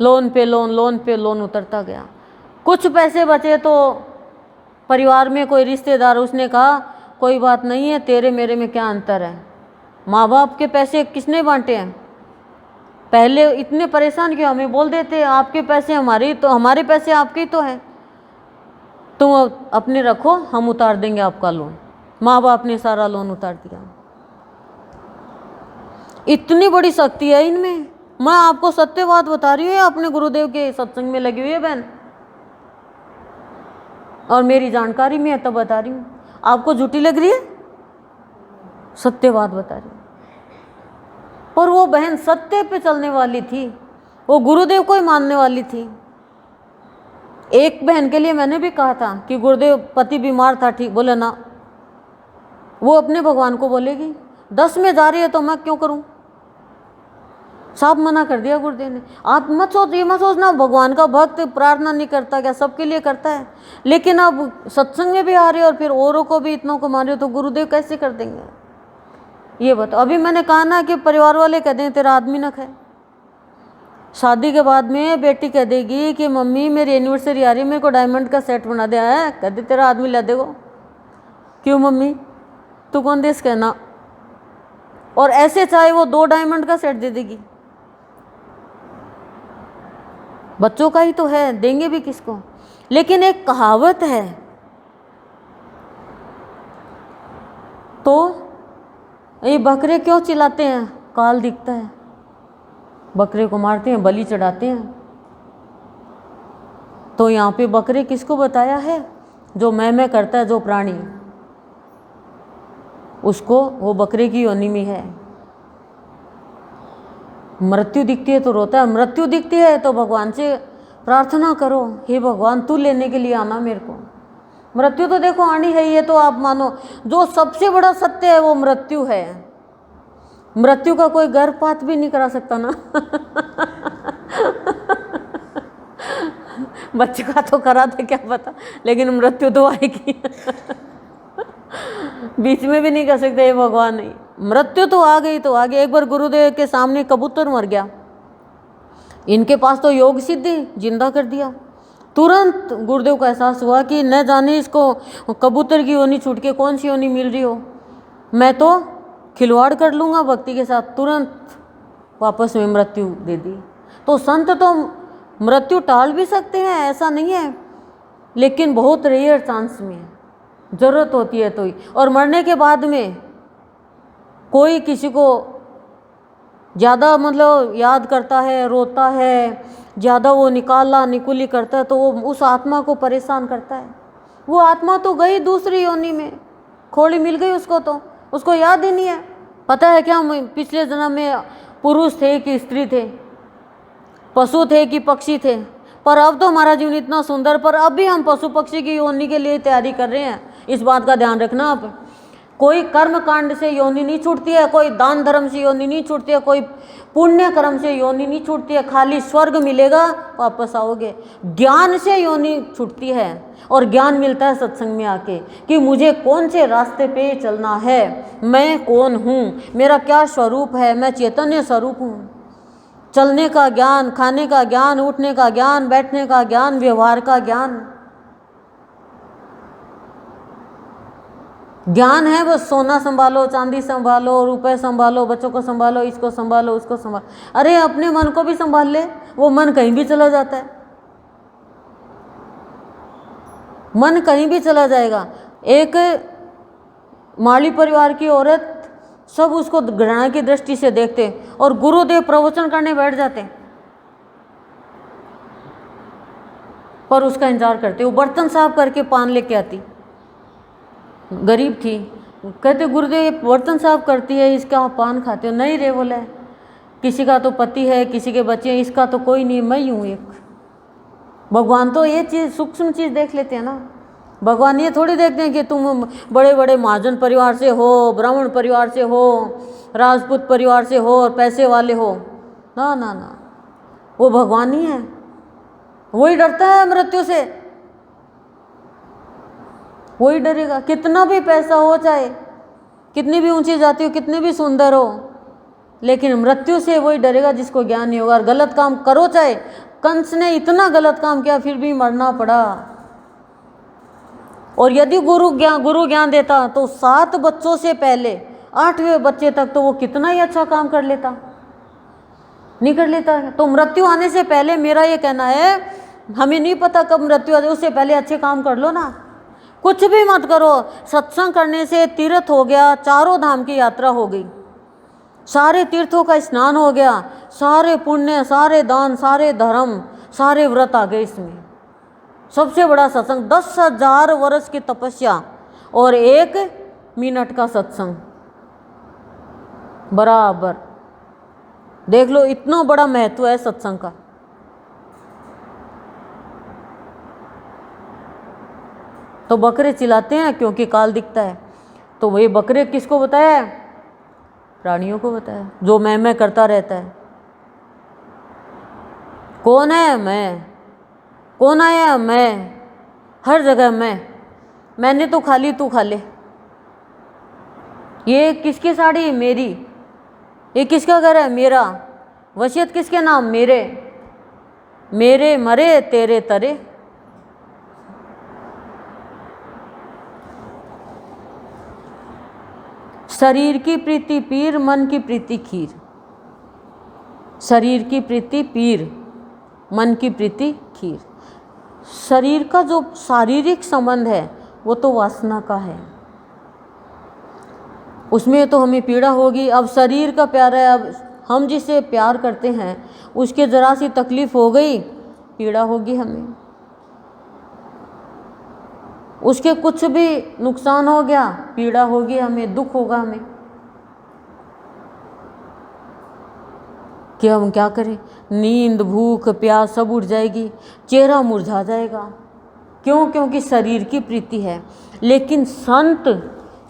Speaker 1: लोन पे लोन, लोन पे लोन उतरता गया। कुछ पैसे बचे तो परिवार में कोई रिश्तेदार, उसने कहा कोई बात नहीं है, तेरे मेरे में क्या अंतर है, माँ बाप के पैसे किसने बांटे हैं, पहले इतने परेशान क्यों, हमें बोल देते आपके पैसे हमारे, तो हमारे पैसे आपके ही तो हैं, तुम अपने रखो, हम उतार देंगे आपका लोन। माँ बाप ने सारा लोन उतार दिया। इतनी बड़ी शक्ति है इनमें। मैं आपको सत्य बात बता रही हूँ, अपने गुरुदेव के सत्संग में लगी हुई है बहन, और मेरी जानकारी में है तब बता रही हूँ। आपको झूठी लग रही है? सत्य बात बता रही हूँ। और वो बहन सत्य पे चलने वाली थी, वो गुरुदेव को ही मानने वाली थी। एक बहन के लिए मैंने भी कहा था कि गुरुदेव पति बीमार था, ठीक, बोले ना, वो अपने भगवान को बोलेगी, 10 में जा रही है तो मैं क्यों करूं, साफ मना कर दिया गुरुदेव ने। आप मत सोच, ये मत सोचना भगवान का भक्त प्रार्थना नहीं करता क्या, सबके लिए करता है, लेकिन अब सत्संग में भी आ रहे हो और फिर औरों को भी इतनों को मान रहे हो, तो गुरुदेव कैसे कर देंगे ये बताओ। अभी मैंने कहा ना कि परिवार वाले कह दें तेरा आदमी नख है। शादी के बाद में बेटी कह देगी कि मम्मी मेरी एनिवर्सरी आ रही है, मेरे को डायमंड का सेट बना दिया है, कह दे तेरा आदमी ला देगो। क्यों मम्मी, तू कौन देश कहना। और ऐसे चाहे वो 2 डायमंड का सेट दे देगी, बच्चों का ही तो है, देंगे भी किसको। लेकिन एक कहावत है, तो ये बकरे क्यों चिल्लाते हैं, काल दिखता है, बकरे को मारते हैं, बलि चढ़ाते हैं। तो यहाँ पे बकरे किसको बताया है, जो मैं करता है, जो प्राणी, उसको, वो बकरे की योनि में है। मृत्यु दिखती है तो रोता है, मृत्यु दिखती है तो भगवान से प्रार्थना करो, हे भगवान तू लेने के लिए आना मेरे को। मृत्यु तो देखो आनी है, ये तो आप मानो। जो सबसे बड़ा सत्य है वो मृत्यु है। मृत्यु का कोई गर्भपात भी नहीं करा सकता ना बच्चे का तो करा था क्या पता, लेकिन मृत्यु तो आएगी बीच में भी नहीं कर सकते, ये भगवान नहीं। मृत्यु तो आ गई तो आ गई। एक बार गुरुदेव के सामने कबूतर मर गया, इनके पास तो योग सिद्धि, जिंदा कर दिया। तुरंत गुरुदेव को एहसास हुआ कि न जाने इसको कबूतर की योनि छूट के कौन सी योनि मिल रही हो। मैं तो खिलवाड़ कर लूँगा भक्ति के साथ, तुरंत वापस में मृत्यु दे दी। तो संत तो मृत्यु टाल भी सकते हैं, ऐसा नहीं है, लेकिन बहुत रेयर चांस में ज़रूरत होती है तो ही। और मरने के बाद में कोई किसी को ज़्यादा मतलब याद करता है, रोता है, ज़्यादा वो निकाला निकुली करता है, तो वो उस आत्मा को परेशान करता है। वो आत्मा तो गई दूसरी योनि में, खोली मिल गई उसको, तो उसको याद ही नहीं है। पता है क्या पिछले जन्म में पुरुष थे कि स्त्री थे, पशु थे कि पक्षी थे, पर अब तो हमारा जीवन इतना सुंदर, पर अब भी हम पशु पक्षी की योनि के लिए तैयारी कर रहे हैं। इस बात का ध्यान रखना आप। कोई कर्म कांड से योनि नहीं छूटती है, कोई दान धर्म से योनि नहीं छूटती है, कोई पुण्य कर्म से योनि नहीं छूटती है, खाली स्वर्ग मिलेगा वापस आओगे। ज्ञान से योनि छूटती है, और ज्ञान मिलता है सत्संग में आके कि मुझे कौन से रास्ते पे चलना है, मैं कौन हूँ, मेरा क्या स्वरूप है, मैं चैतन्य स्वरूप हूँ। चलने का ज्ञान, खाने का ज्ञान, उठने का ज्ञान, बैठने का ज्ञान, व्यवहार का ज्ञान। ज्ञान है बस सोना संभालो, चांदी संभालो, रुपए संभालो, बच्चों को संभालो, इसको संभालो, उसको संभालो। अरे अपने मन को भी संभाल ले, वो मन कहीं भी चला जाता है, मन कहीं भी चला जाएगा। एक माली परिवार की औरत, सब उसको घृणा की दृष्टि से देखते, और गुरुदेव प्रवचन करने बैठ जाते, पर उसका इंतजार करते। वो बर्तन साफ करके पान लेके आती, गरीब थी, कहते गुरुदेव बर्तन साफ करती है, इसका आप पान खाते हो? नहीं रे, बोला किसी का तो पति है, किसी के बच्चे हैं, इसका तो कोई नहीं, मैं ही हूँ एक। भगवान तो ये चीज़, सूक्ष्म चीज़ देख लेते हैं ना। भगवान ये थोड़ी देखते हैं कि तुम बड़े बड़े महाजन परिवार से हो, ब्राह्मण परिवार से हो, राजपूत परिवार से हो और पैसे वाले हो। ना ना ना, वो भगवान ही है। वही डरता है मृत्यु से, वही डरेगा। कितना भी पैसा हो, चाहे कितनी भी ऊंची जाति हो, कितने भी सुंदर हो, लेकिन मृत्यु से वही डरेगा जिसको ज्ञान नहीं होगा। और गलत काम करो, चाहे कंस ने इतना गलत काम किया फिर भी मरना पड़ा। और यदि गुरु ज्ञान देता तो 7 बच्चों से पहले 8वें बच्चे तक तो वो कितना ही अच्छा काम कर लेता, नहीं कर लेता। तो मृत्यु आने से पहले मेरा ये कहना है, हमें नहीं पता कब मृत्यु आ जाए, उससे पहले अच्छे काम कर लो ना। कुछ भी मत करो, सत्संग करने से तीर्थ हो गया, 4 धाम की यात्रा हो गई, सारे तीर्थों का स्नान हो गया, सारे पुण्य, सारे दान, सारे धर्म, सारे व्रत आ गए इसमें। सबसे बड़ा सत्संग 10,000 वर्ष की तपस्या और 1 मिनट का सत्संग बराबर। देख लो, इतना बड़ा महत्व है सत्संग का। तो बकरे चिल्लाते हैं क्योंकि काल दिखता है। तो वही बकरे किसको बताया? प्राणियों को बताया, जो मैं करता रहता है। कौन है? मैं। कौन आया? मैं। हर जगह मैंने तो खा ली, तू खा ले। ये किसकी साड़ी? मेरी। ये किसका घर है? मेरा। वसीयत किसके नाम? मेरे। मेरे मरे तेरे तरे। शरीर की प्रीति पीर, मन की प्रीति खीर। शरीर की प्रीति पीर, मन की प्रीति खीर। शरीर का जो शारीरिक संबंध है वो तो वासना का है, उसमें तो हमें पीड़ा होगी। अब शरीर का प्यार है, अब हम जिसे प्यार करते हैं उसके ज़रा सी तकलीफ हो गई, पीड़ा होगी हमें। उसके कुछ भी नुकसान हो गया, पीड़ा होगी हमें, दुख होगा हमें। कि हम क्या करें? नींद, भूख, प्यास सब उड़ जाएगी, चेहरा मुरझा जाएगा। क्यों? क्योंकि शरीर की प्रीति है। लेकिन संत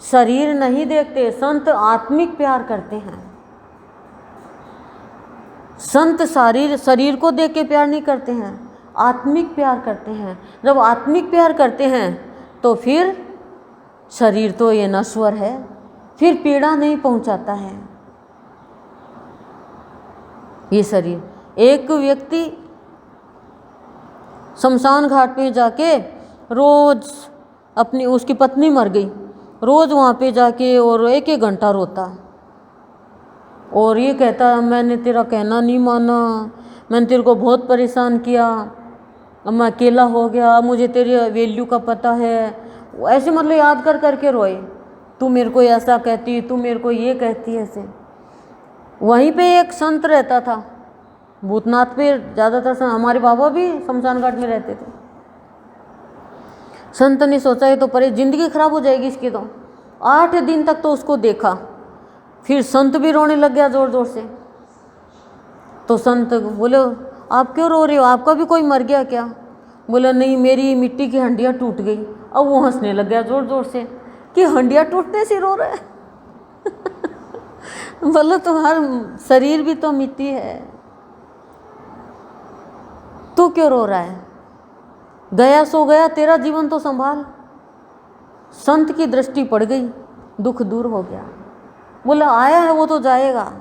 Speaker 1: शरीर नहीं देखते, संत आत्मिक प्यार करते हैं। संत शरीर को देख के प्यार नहीं करते हैं, आत्मिक प्यार करते हैं। जब आत्मिक प्यार करते हैं तो फिर शरीर तो ये नश्वर है, फिर पीड़ा नहीं पहुंचाता है ये शरीर। एक व्यक्ति शमशान घाट में जाके रोज उसकी पत्नी मर गई, रोज़ वहाँ पे जाके और एक एक घंटा रोता, और ये कहता मैंने तेरा कहना नहीं माना, मैंने तेरे को बहुत परेशान किया, अब मैं अकेला हो गया, अब मुझे तेरी वैल्यू का पता है। ऐसे मतलब याद कर करके रोए, तू मेरे को ऐसा कहती, तू मेरे को ये कहती, ऐसे। वहीं पे एक संत रहता था भूतनाथ पे, ज़्यादातर हमारे बाबा भी शमशान घाट में रहते थे। संत ने सोचा ये तो परे जिंदगी खराब हो जाएगी इसकी, तो 8 दिन तक तो उसको देखा, फिर संत भी रोने लग गया ज़ोर ज़ोर से। तो संत बोले आप क्यों रो रहे हो, आपका भी कोई मर गया क्या? बोला नहीं, मेरी मिट्टी की हंडियाँ टूट गई। अब वो हंसने लग गया ज़ोर ज़ोर से कि हंडियाँ टूटने से रो रहा है। बोलो तुम्हारा शरीर भी तो मिट्टी है, तू क्यों रो रहा है? गया सो गया, तेरा जीवन तो संभाल। संत की दृष्टि पड़ गई, दुख दूर हो गया। बोला आया है वो तो जाएगा,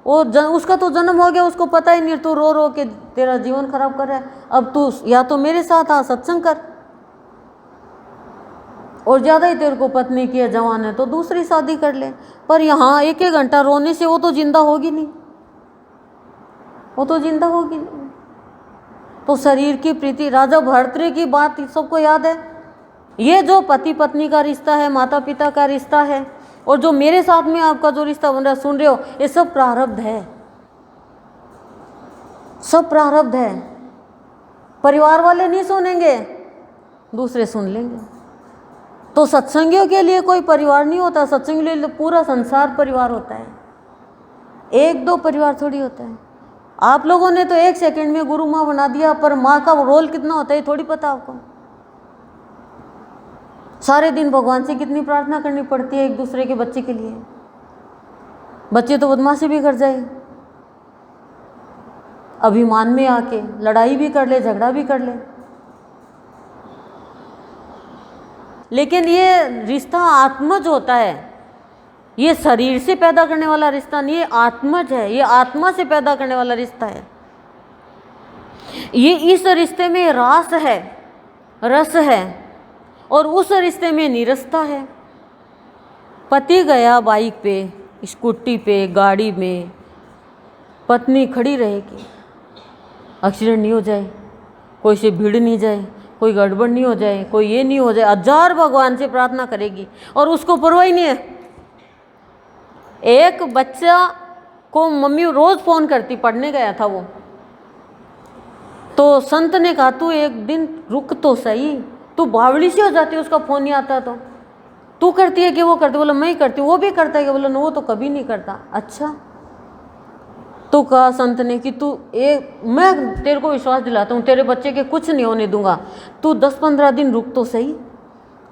Speaker 1: उसका तो जन्म हो गया, उसको पता ही नहीं, तू रो रो के तेरा जीवन खराब कर रहा है। अब तू या तो मेरे साथ आ, सत्संग कर, और ज़्यादा ही तेरे को पत्नी की जवान है तो दूसरी शादी कर ले। पर यहाँ एक एक घंटा रोने से वो तो जिंदा होगी नहीं, वो तो जिंदा होगी नहीं। तो शरीर की प्रीति, राजा भर्तृ की बात सबको याद है। ये जो पति पत्नी का रिश्ता है, माता पिता का रिश्ता है, और जो मेरे साथ में आपका जो रिश्ता बन रहा है, सुन रहे हो, ये सब प्रारब्ध है, सब प्रारब्ध है। परिवार वाले नहीं सुनेंगे, दूसरे सुन लेंगे। तो सत्संगियों के लिए कोई परिवार नहीं होता, सत्संगियों के लिए पूरा संसार परिवार होता है, 1-2 परिवार थोड़ी होता है। आप लोगों ने तो 1 सेकंड में गुरु माँ बना दिया, पर माँ का रोल कितना होता है ये थोड़ी पता आपको। सारे दिन भगवान से कितनी प्रार्थना करनी पड़ती है एक दूसरे के बच्चे के लिए। बच्चे तो बदमाशी भी कर जाए, अभिमान में आके लड़ाई भी कर ले, झगड़ा भी कर ले। लेकिन ये रिश्ता आत्मज होता है, ये शरीर से पैदा करने वाला रिश्ता नहीं, ये आत्मज है, ये आत्मा से पैदा करने वाला रिश्ता है। ये इस रिश्ते में रास है, रस है, और उस रिश्ते में निरस्ता है। पति गया बाइक पे, स्कूटी पे, गाड़ी में, पत्नी खड़ी रहेगी, एक्सीडेंट नहीं हो जाए, कोई से भीड़ नहीं जाए, कोई गड़बड़ नहीं हो जाए, कोई ये नहीं हो जाए, 1000 भगवान से प्रार्थना करेगी, और उसको परवाह ही नहीं है। एक बच्चा को मम्मी रोज फोन करती, पढ़ने गया था वो, तो संत ने कहा तू एक दिन रुक तो सही, तू बावली सी हो जाती है, उसका फोन नहीं आता तो तू करती है कि वो करती? बोला मैं ही करती हूँ। वो भी करता है कि? बोला वो तो कभी नहीं करता। अच्छा, तो कहा संत ने कि तू मैं तेरे को विश्वास दिलाता हूँ, तेरे बच्चे के कुछ नहीं होने दूंगा, तू 10-15 दिन रुक तो सही,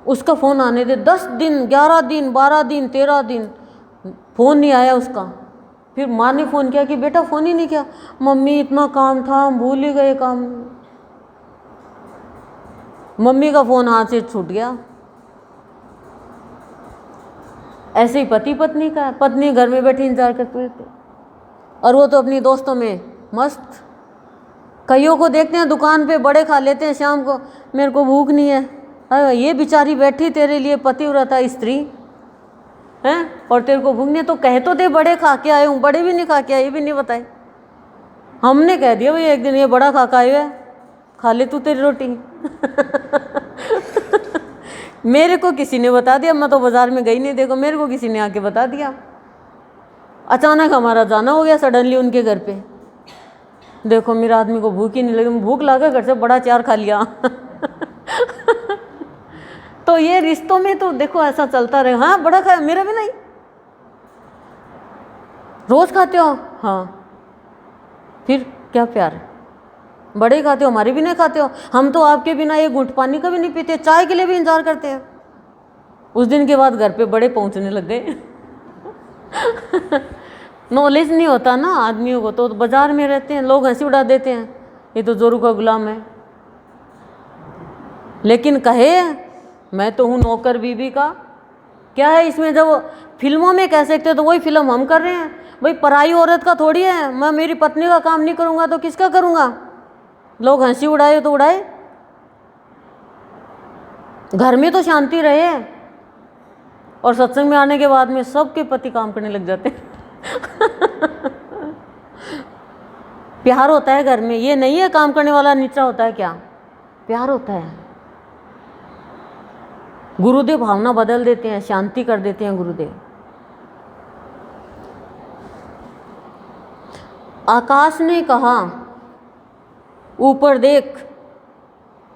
Speaker 1: उसका फ़ोन आने दे। 10 दिन, 11 दिन, 12 दिन, 13 दिन फ़ोन नहीं आया उसका। फिर माँ ने फ़ोन किया कि बेटा फ़ोन ही नहीं किया। मम्मी इतना काम था, हम भूल ही गए काम। मम्मी का फ़ोन हाथ से छूट गया। ऐसे ही पति पत्नी का, पत्नी घर में बैठी इंतजार करते रहते, और वो तो अपनी दोस्तों में मस्त। कईयों को देखते हैं दुकान पे बड़े खा लेते हैं शाम को, मेरे को भूख नहीं है। अरे ये बेचारी बैठी तेरे लिए पतिव्रता स्त्री हैं, और तेरे को भूख नहीं है, तो कह तो दे बड़े खा के आए हूँ। बड़े भी नहीं खा के आए, ये भी नहीं बताए। हमने कह दिया भाई एक दिन ये बड़ा खा के आए हुए, खा ले तू तेरी रोटी। मेरे को किसी ने बता दिया, मैं तो बाजार में गई नहीं, देखो मेरे को किसी ने आके बता दिया। अचानक हमारा जाना हो गया सडनली उनके घर पे। देखो मेरे आदमी को भूख ही नहीं लगी, भूख लगा घर से बड़ा 4 खा लिया। तो ये रिश्तों में तो देखो ऐसा चलता रहे। हाँ बड़ा खाया, मेरा भी नहीं। रोज खाते हो? हाँ, फिर क्या प्यार है? बड़े खाते हो, हमारे भी नहीं खाते हो। हम तो आपके बिना एक घूंट पानी का भी नहीं पीते, चाय के लिए भी इंतजार करते हैं। उस दिन के बाद घर पे बड़े पहुंचने लग गए। नॉलेज नहीं होता ना आदमियों को, तो बाजार में रहते हैं, लोग हंसी उड़ा देते हैं, ये तो जोरू का गुलाम है। लेकिन कहे मैं तो हूँ नौकर बीबी का, क्या है इसमें? जब फिल्मों में कह सकते तो वही फिल्म हम कर रहे हैं। भाई पराई औरत का थोड़ी है, मैं मेरी पत्नी का काम नहीं करूँगा तो किसका करूँगा? लोग हंसी उड़ाए तो उड़ाए, घर में तो शांति रहे। और सत्संग में आने के बाद में सबके पति काम करने लग जाते हैं। प्यार होता है घर में, ये नहीं है काम करने वाला नीचा होता है, क्या प्यार होता है। गुरुदेव भावना बदल देते हैं, शांति कर देते हैं गुरुदेव। आकाश ने कहा ऊपर देख,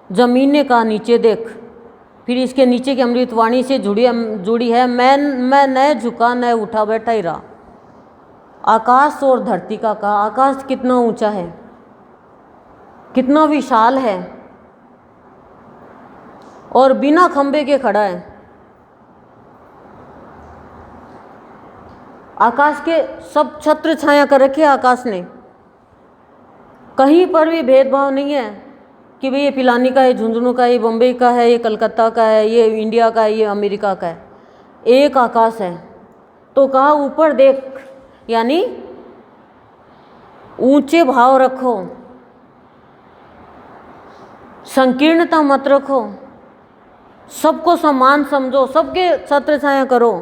Speaker 1: जमीन ने कहा नीचे देख। फिर इसके नीचे की अमृतवाणी से जुड़ी है, मैं न झुका न उठा, बैठा ही रहा। आकाश और धरती का कहा, आकाश कितना ऊंचा है, कितना विशाल है और बिना खंबे के खड़ा है। आकाश के सब छत्र छाया कर रखे आकाश ने, कहीं पर भी भेदभाव नहीं है कि भाई ये पिलानी का है, झुंझुनू का है, ये बम्बई का है, ये कलकत्ता का है, ये इंडिया का है, ये अमेरिका का है। एक आकाश है। तो कहा ऊपर देख, यानी ऊंचे भाव रखो, संकीर्णता मत रखो, सबको समान समझो, सबके छत्र छाया करो।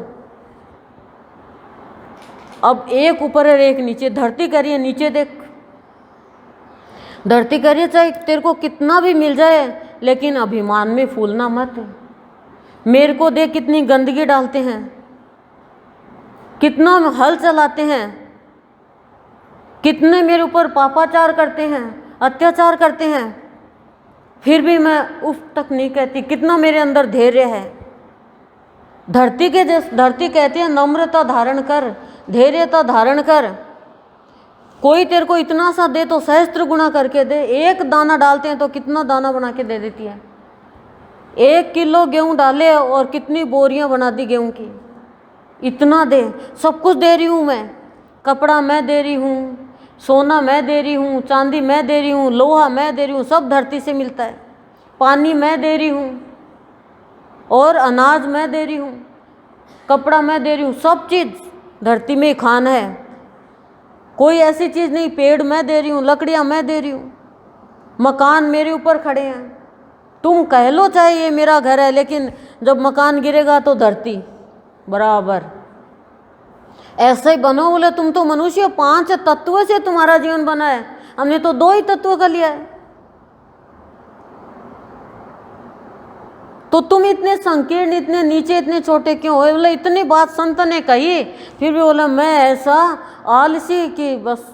Speaker 1: अब एक ऊपर है एक नीचे। धरती कह रही है नीचे देख, धरती कह रही है चाहे तेरे को कितना भी मिल जाए लेकिन अभिमान में फूलना मत। मेरे को देख कितनी गंदगी डालते हैं, कितना हल चलाते हैं, कितने मेरे ऊपर पापाचार करते हैं, अत्याचार करते हैं, फिर भी मैं उफ तक नहीं कहती। कितना मेरे अंदर धैर्य है। धरती कहती है नम्रता धारण कर, धैर्यता धारण कर। कोई तेरे को इतना सा दे तो सहस्त्र गुना करके दे। एक दाना डालते हैं तो कितना दाना बना के दे देती है। 1 किलो गेहूं डाले और कितनी बोरियां बना दी गेहूं की। इतना दे, सब कुछ दे रही हूँ मैं। कपड़ा मैं दे रही हूँ, सोना मैं दे रही हूँ, चांदी मैं दे रही हूँ, लोहा मैं दे रही हूँ, सब धरती से मिलता है। पानी मैं दे रही हूँ और अनाज मैं दे रही हूँ, कपड़ा मैं दे रही हूँ, सब चीज़ धरती में ही खान है। कोई ऐसी चीज़ नहीं। पेड़ मैं दे रही हूँ, लकड़ियाँ मैं दे रही हूँ, मकान मेरे ऊपर खड़े हैं। तुम कह लो चाहे ये मेरा घर है, लेकिन जब मकान गिरेगा तो धरती बराबर। ऐसे ही बनो। बोले तुम तो मनुष्य 5 तत्वों से तुम्हारा जीवन बना है, हमने तो 2 ही तत्वों का लिया है। तो तुम इतने संकीर्ण, इतने नीचे, इतने छोटे क्यों हो? बोले इतनी बात संत ने कही, फिर भी बोला मैं ऐसा आलसी कि बस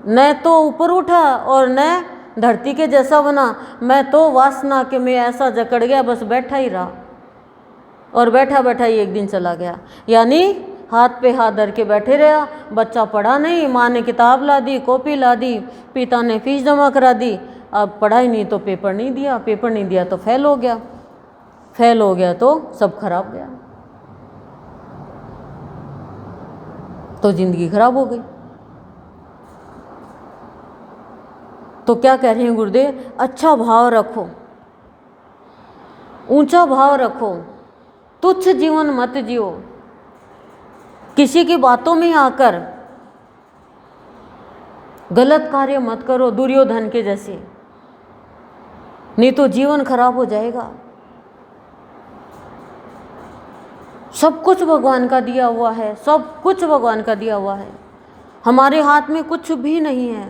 Speaker 1: न तो ऊपर उठा और न धरती के जैसा बना। मैं तो वासना के मैं ऐसा जकड़ गया, बस बैठा ही रहा और बैठा बैठा ही एक दिन चला गया। यानी हाथ पे हाथ धर के बैठे रहा। बच्चा पढ़ा नहीं, माँ ने किताब ला दी, कॉपी ला दी, पिता ने फीस जमा करा दी। अब पढ़ाई नहीं तो पेपर नहीं दिया, पेपर नहीं दिया तो फेल हो गया, फेल हो गया तो सब खराब गया, तो जिंदगी खराब हो गई। तो क्या कह रहे हैं गुरुदेव? अच्छा भाव रखो, ऊंचा भाव रखो, तुच्छ जीवन मत जियो। किसी की बातों में आकर गलत कार्य मत करो दुर्योधन के जैसे, नहीं तो जीवन खराब हो जाएगा। सब कुछ भगवान का दिया हुआ है, सब कुछ भगवान का दिया हुआ है। हमारे हाथ में कुछ भी नहीं है।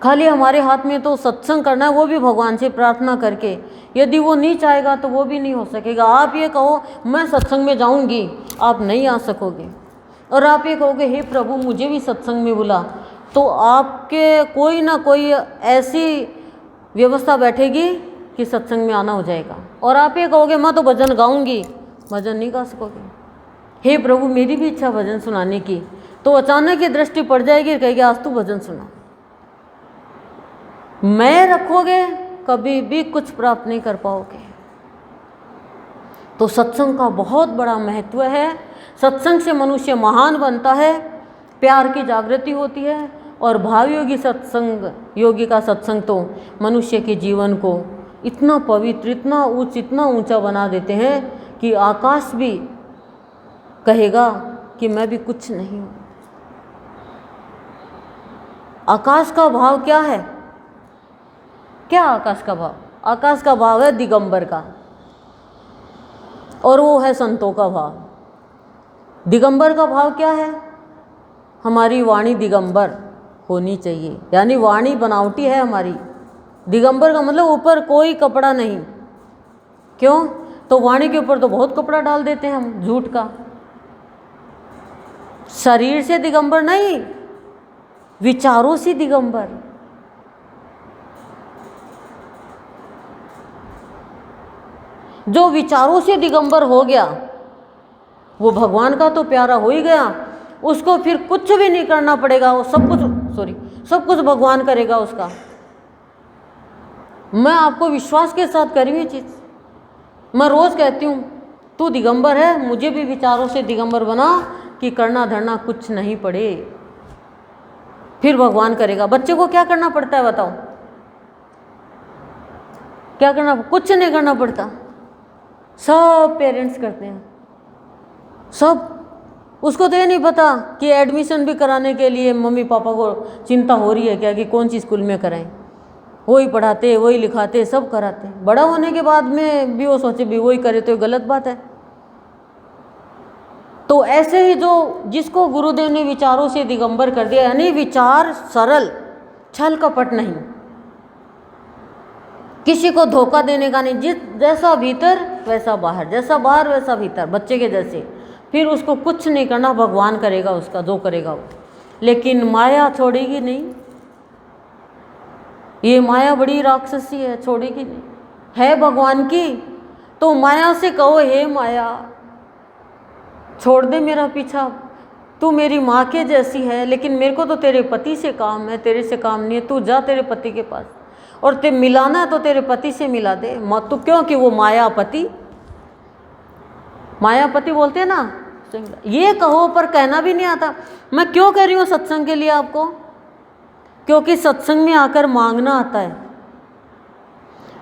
Speaker 1: खाली हमारे हाथ में तो सत्संग करना है, वो भी भगवान से प्रार्थना करके। यदि वो नहीं चाहेगा तो वो भी नहीं हो सकेगा। आप ये कहो मैं सत्संग में जाऊंगी, आप नहीं आ सकोगे। और आप ये कहोगे हे प्रभु मुझे भी सत्संग में बुला, तो आपके कोई ना कोई ऐसी व्यवस्था बैठेगी कि सत्संग में आना हो जाएगा। और आप ये कहोगे मैं तो भजन गाऊंगी, भजन नहीं गा सकोगे। हे प्रभु मेरी भी इच्छा भजन सुनाने की, तो अचानक ये दृष्टि पड़ जाएगी, कहेगी आज तू भजन सुना। मैं रखोगे कभी भी कुछ प्राप्त नहीं कर पाओगे। तो सत्संग का बहुत बड़ा महत्व है। सत्संग से मनुष्य महान बनता है, प्यार की जागृति होती है। और भावयोगी सत्संग, योगी का सत्संग तो मनुष्य के जीवन को इतना पवित्र, इतना उच्च, इतना ऊंचा बना देते हैं कि आकाश भी कहेगा कि मैं भी कुछ नहीं हूँ। आकाश का भाव क्या है? क्या आकाश का भाव? आकाश का भाव है दिगंबर का। और वो है संतों का भाव। दिगंबर का भाव क्या है? हमारी वाणी दिगंबर होनी चाहिए, यानी वाणी बनावटी है हमारी। दिगंबर का मतलब ऊपर कोई कपड़ा नहीं। क्यों? तो वाणी के ऊपर तो बहुत कपड़ा डाल देते हैं हम झूठ का। शरीर से दिगंबर नहीं, विचारों से दिगंबर। जो विचारों से दिगंबर हो गया वो भगवान का तो प्यारा हो ही गया, उसको फिर कुछ भी नहीं करना पड़ेगा, वो सब कुछ भगवान करेगा उसका। मैं आपको विश्वास के साथ करी हुई चीज, मैं रोज कहती हूँ तू दिगंबर है, मुझे भी विचारों से दिगंबर बना कि करना धरना कुछ नहीं पड़े, फिर भगवान करेगा। बच्चे को क्या करना पड़ता है बताओ? क्या करना? कुछ नहीं करना पड़ता, सब पेरेंट्स करते हैं सब। उसको तो ये नहीं पता कि एडमिशन भी कराने के लिए मम्मी पापा को चिंता हो रही है क्या कि कौन सी स्कूल में कराएं। वही पढ़ाते, वही लिखाते, सब कराते। बड़ा होने के बाद में भी वो सोचे भी वही करे तो गलत बात है। तो ऐसे ही जो जिसको गुरुदेव ने विचारों से दिगंबर कर दिया, यानी विचार सरल, छल कपट नहीं, किसी को धोखा देने का नहीं, जैसा भीतर वैसा बाहर, जैसा बाहर वैसा भीतर, बच्चे के जैसे। फिर उसको कुछ नहीं करना, भगवान करेगा उसका जो करेगा वो। लेकिन माया छोड़ेगी नहीं, ये माया बड़ी राक्षसी है, छोड़ेगी नहीं। है भगवान की तो माया से कहो हे माया छोड़ दे मेरा पीछा, तू मेरी माँ के जैसी है, लेकिन मेरे को तो तेरे पति से काम है, तेरे से काम नहीं है। तू जा तेरे पति के पास, और ते मिलाना है तो तेरे पति से मिला दे। तू क्योंकि वो मायापति, मायापति बोलते हैं ना, ये कहो पर कहना भी नहीं आता। मैं क्यों कह रही हूँ सत्संग के लिए आपको? क्योंकि सत्संग में आकर मांगना आता है।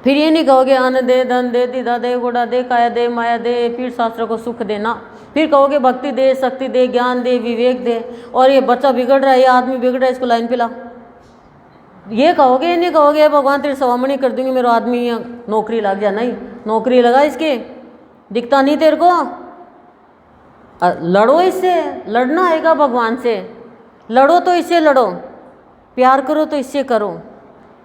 Speaker 1: फिर ये नहीं कहोगे अन्न दे, धन दे, दीदा दे, घोड़ा दे, काया दे, माया दे, फिर शास्त्र को सुख देना। फिर कहोगे भक्ति दे, शक्ति दे, ज्ञान दे, विवेक दे, और ये बच्चा बिगड़ रहा है, ये आदमी बिगड़ रहा है, इसको लाइन पे ला। ये कहोगे, ये नहीं कहोगे भगवान तेरी सवामणी कर दूंगी, मेरा आदमी यहाँ नौकरी लग जा। नहीं, नौकरी लगा इसके, दिखता नहीं तेरे को, लड़ो इससे। लड़ना आएगा भगवान से, लड़ो तो इससे लड़ो, प्यार करो तो इससे करो।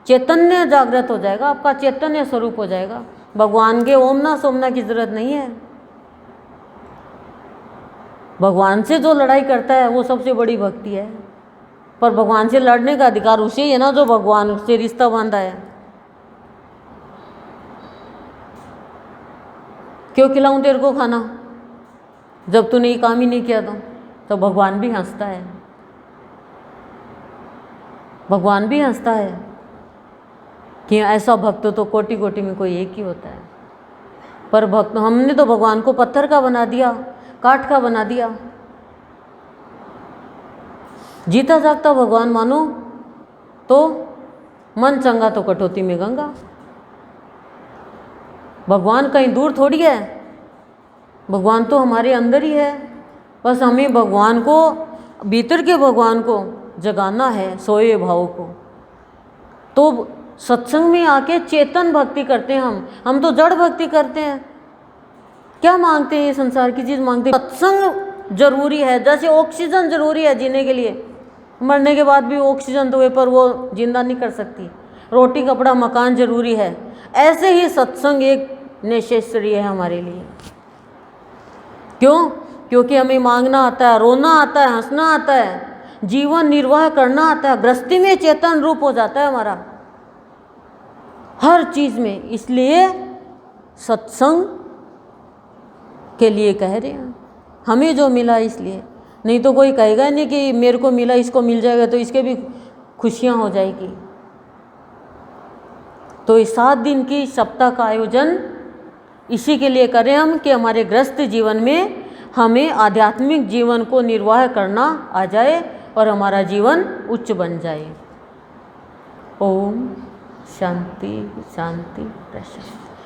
Speaker 1: चैतन्य जागृत हो जाएगा, आपका चैतन्य स्वरूप हो जाएगा। भगवान के ओमना सोमना की जरूरत नहीं है। भगवान से जो लड़ाई करता है वो सबसे बड़ी भक्ति है। पर भगवान से लड़ने का अधिकार उसे ही है ना जो भगवान से रिश्ता बांधा है। क्यों खिलाऊं तेरे को खाना जब तूने ये काम ही नहीं किया? तो भगवान भी हंसता है, भगवान भी हंसता है कि ऐसा भक्त तो कोटि कोटि में कोई एक ही होता है। पर भक्त हमने तो भगवान को पत्थर का बना दिया, काठ का बना दिया। जीता जागता भगवान मानो तो मन चंगा तो कटौती में गंगा। भगवान कहीं दूर थोड़ी है, भगवान तो हमारे अंदर ही है। बस हमें भगवान को, भीतर के भगवान को जगाना है, सोए भाव को। तो सत्संग में आके चेतन भक्ति करते हैं हम तो जड़ भक्ति करते हैं। क्या मांगते हैं? ये संसार की चीज़ मांगते हैं। सत्संग जरूरी है, जैसे ऑक्सीजन जरूरी है जीने के लिए। मरने के बाद भी ऑक्सीजन तो पर वो जिंदा नहीं कर सकती। रोटी कपड़ा मकान जरूरी है, ऐसे ही सत्संग एक नेसेसरी है हमारे लिए। क्यों? क्योंकि हमें मांगना आता है, रोना आता है, हंसना आता है, जीवन निर्वाह करना आता है। गृहस्थी में चेतन रूप हो जाता है हमारा हर चीज में। इसलिए सत्संग के लिए कह रहे हैं, हमें जो मिला इसलिए। नहीं तो कोई कहेगा नहीं कि मेरे को मिला इसको मिल जाएगा तो इसके भी खुशियां हो जाएगी। तो इस 7 दिन की सप्ताह का आयोजन इसी के लिए करें हम कि हमारे गृहस्थ जीवन में हमें आध्यात्मिक जीवन को निर्वाह करना आ जाए और हमारा जीवन उच्च बन जाए। ओम शांति शांति प्रशांति।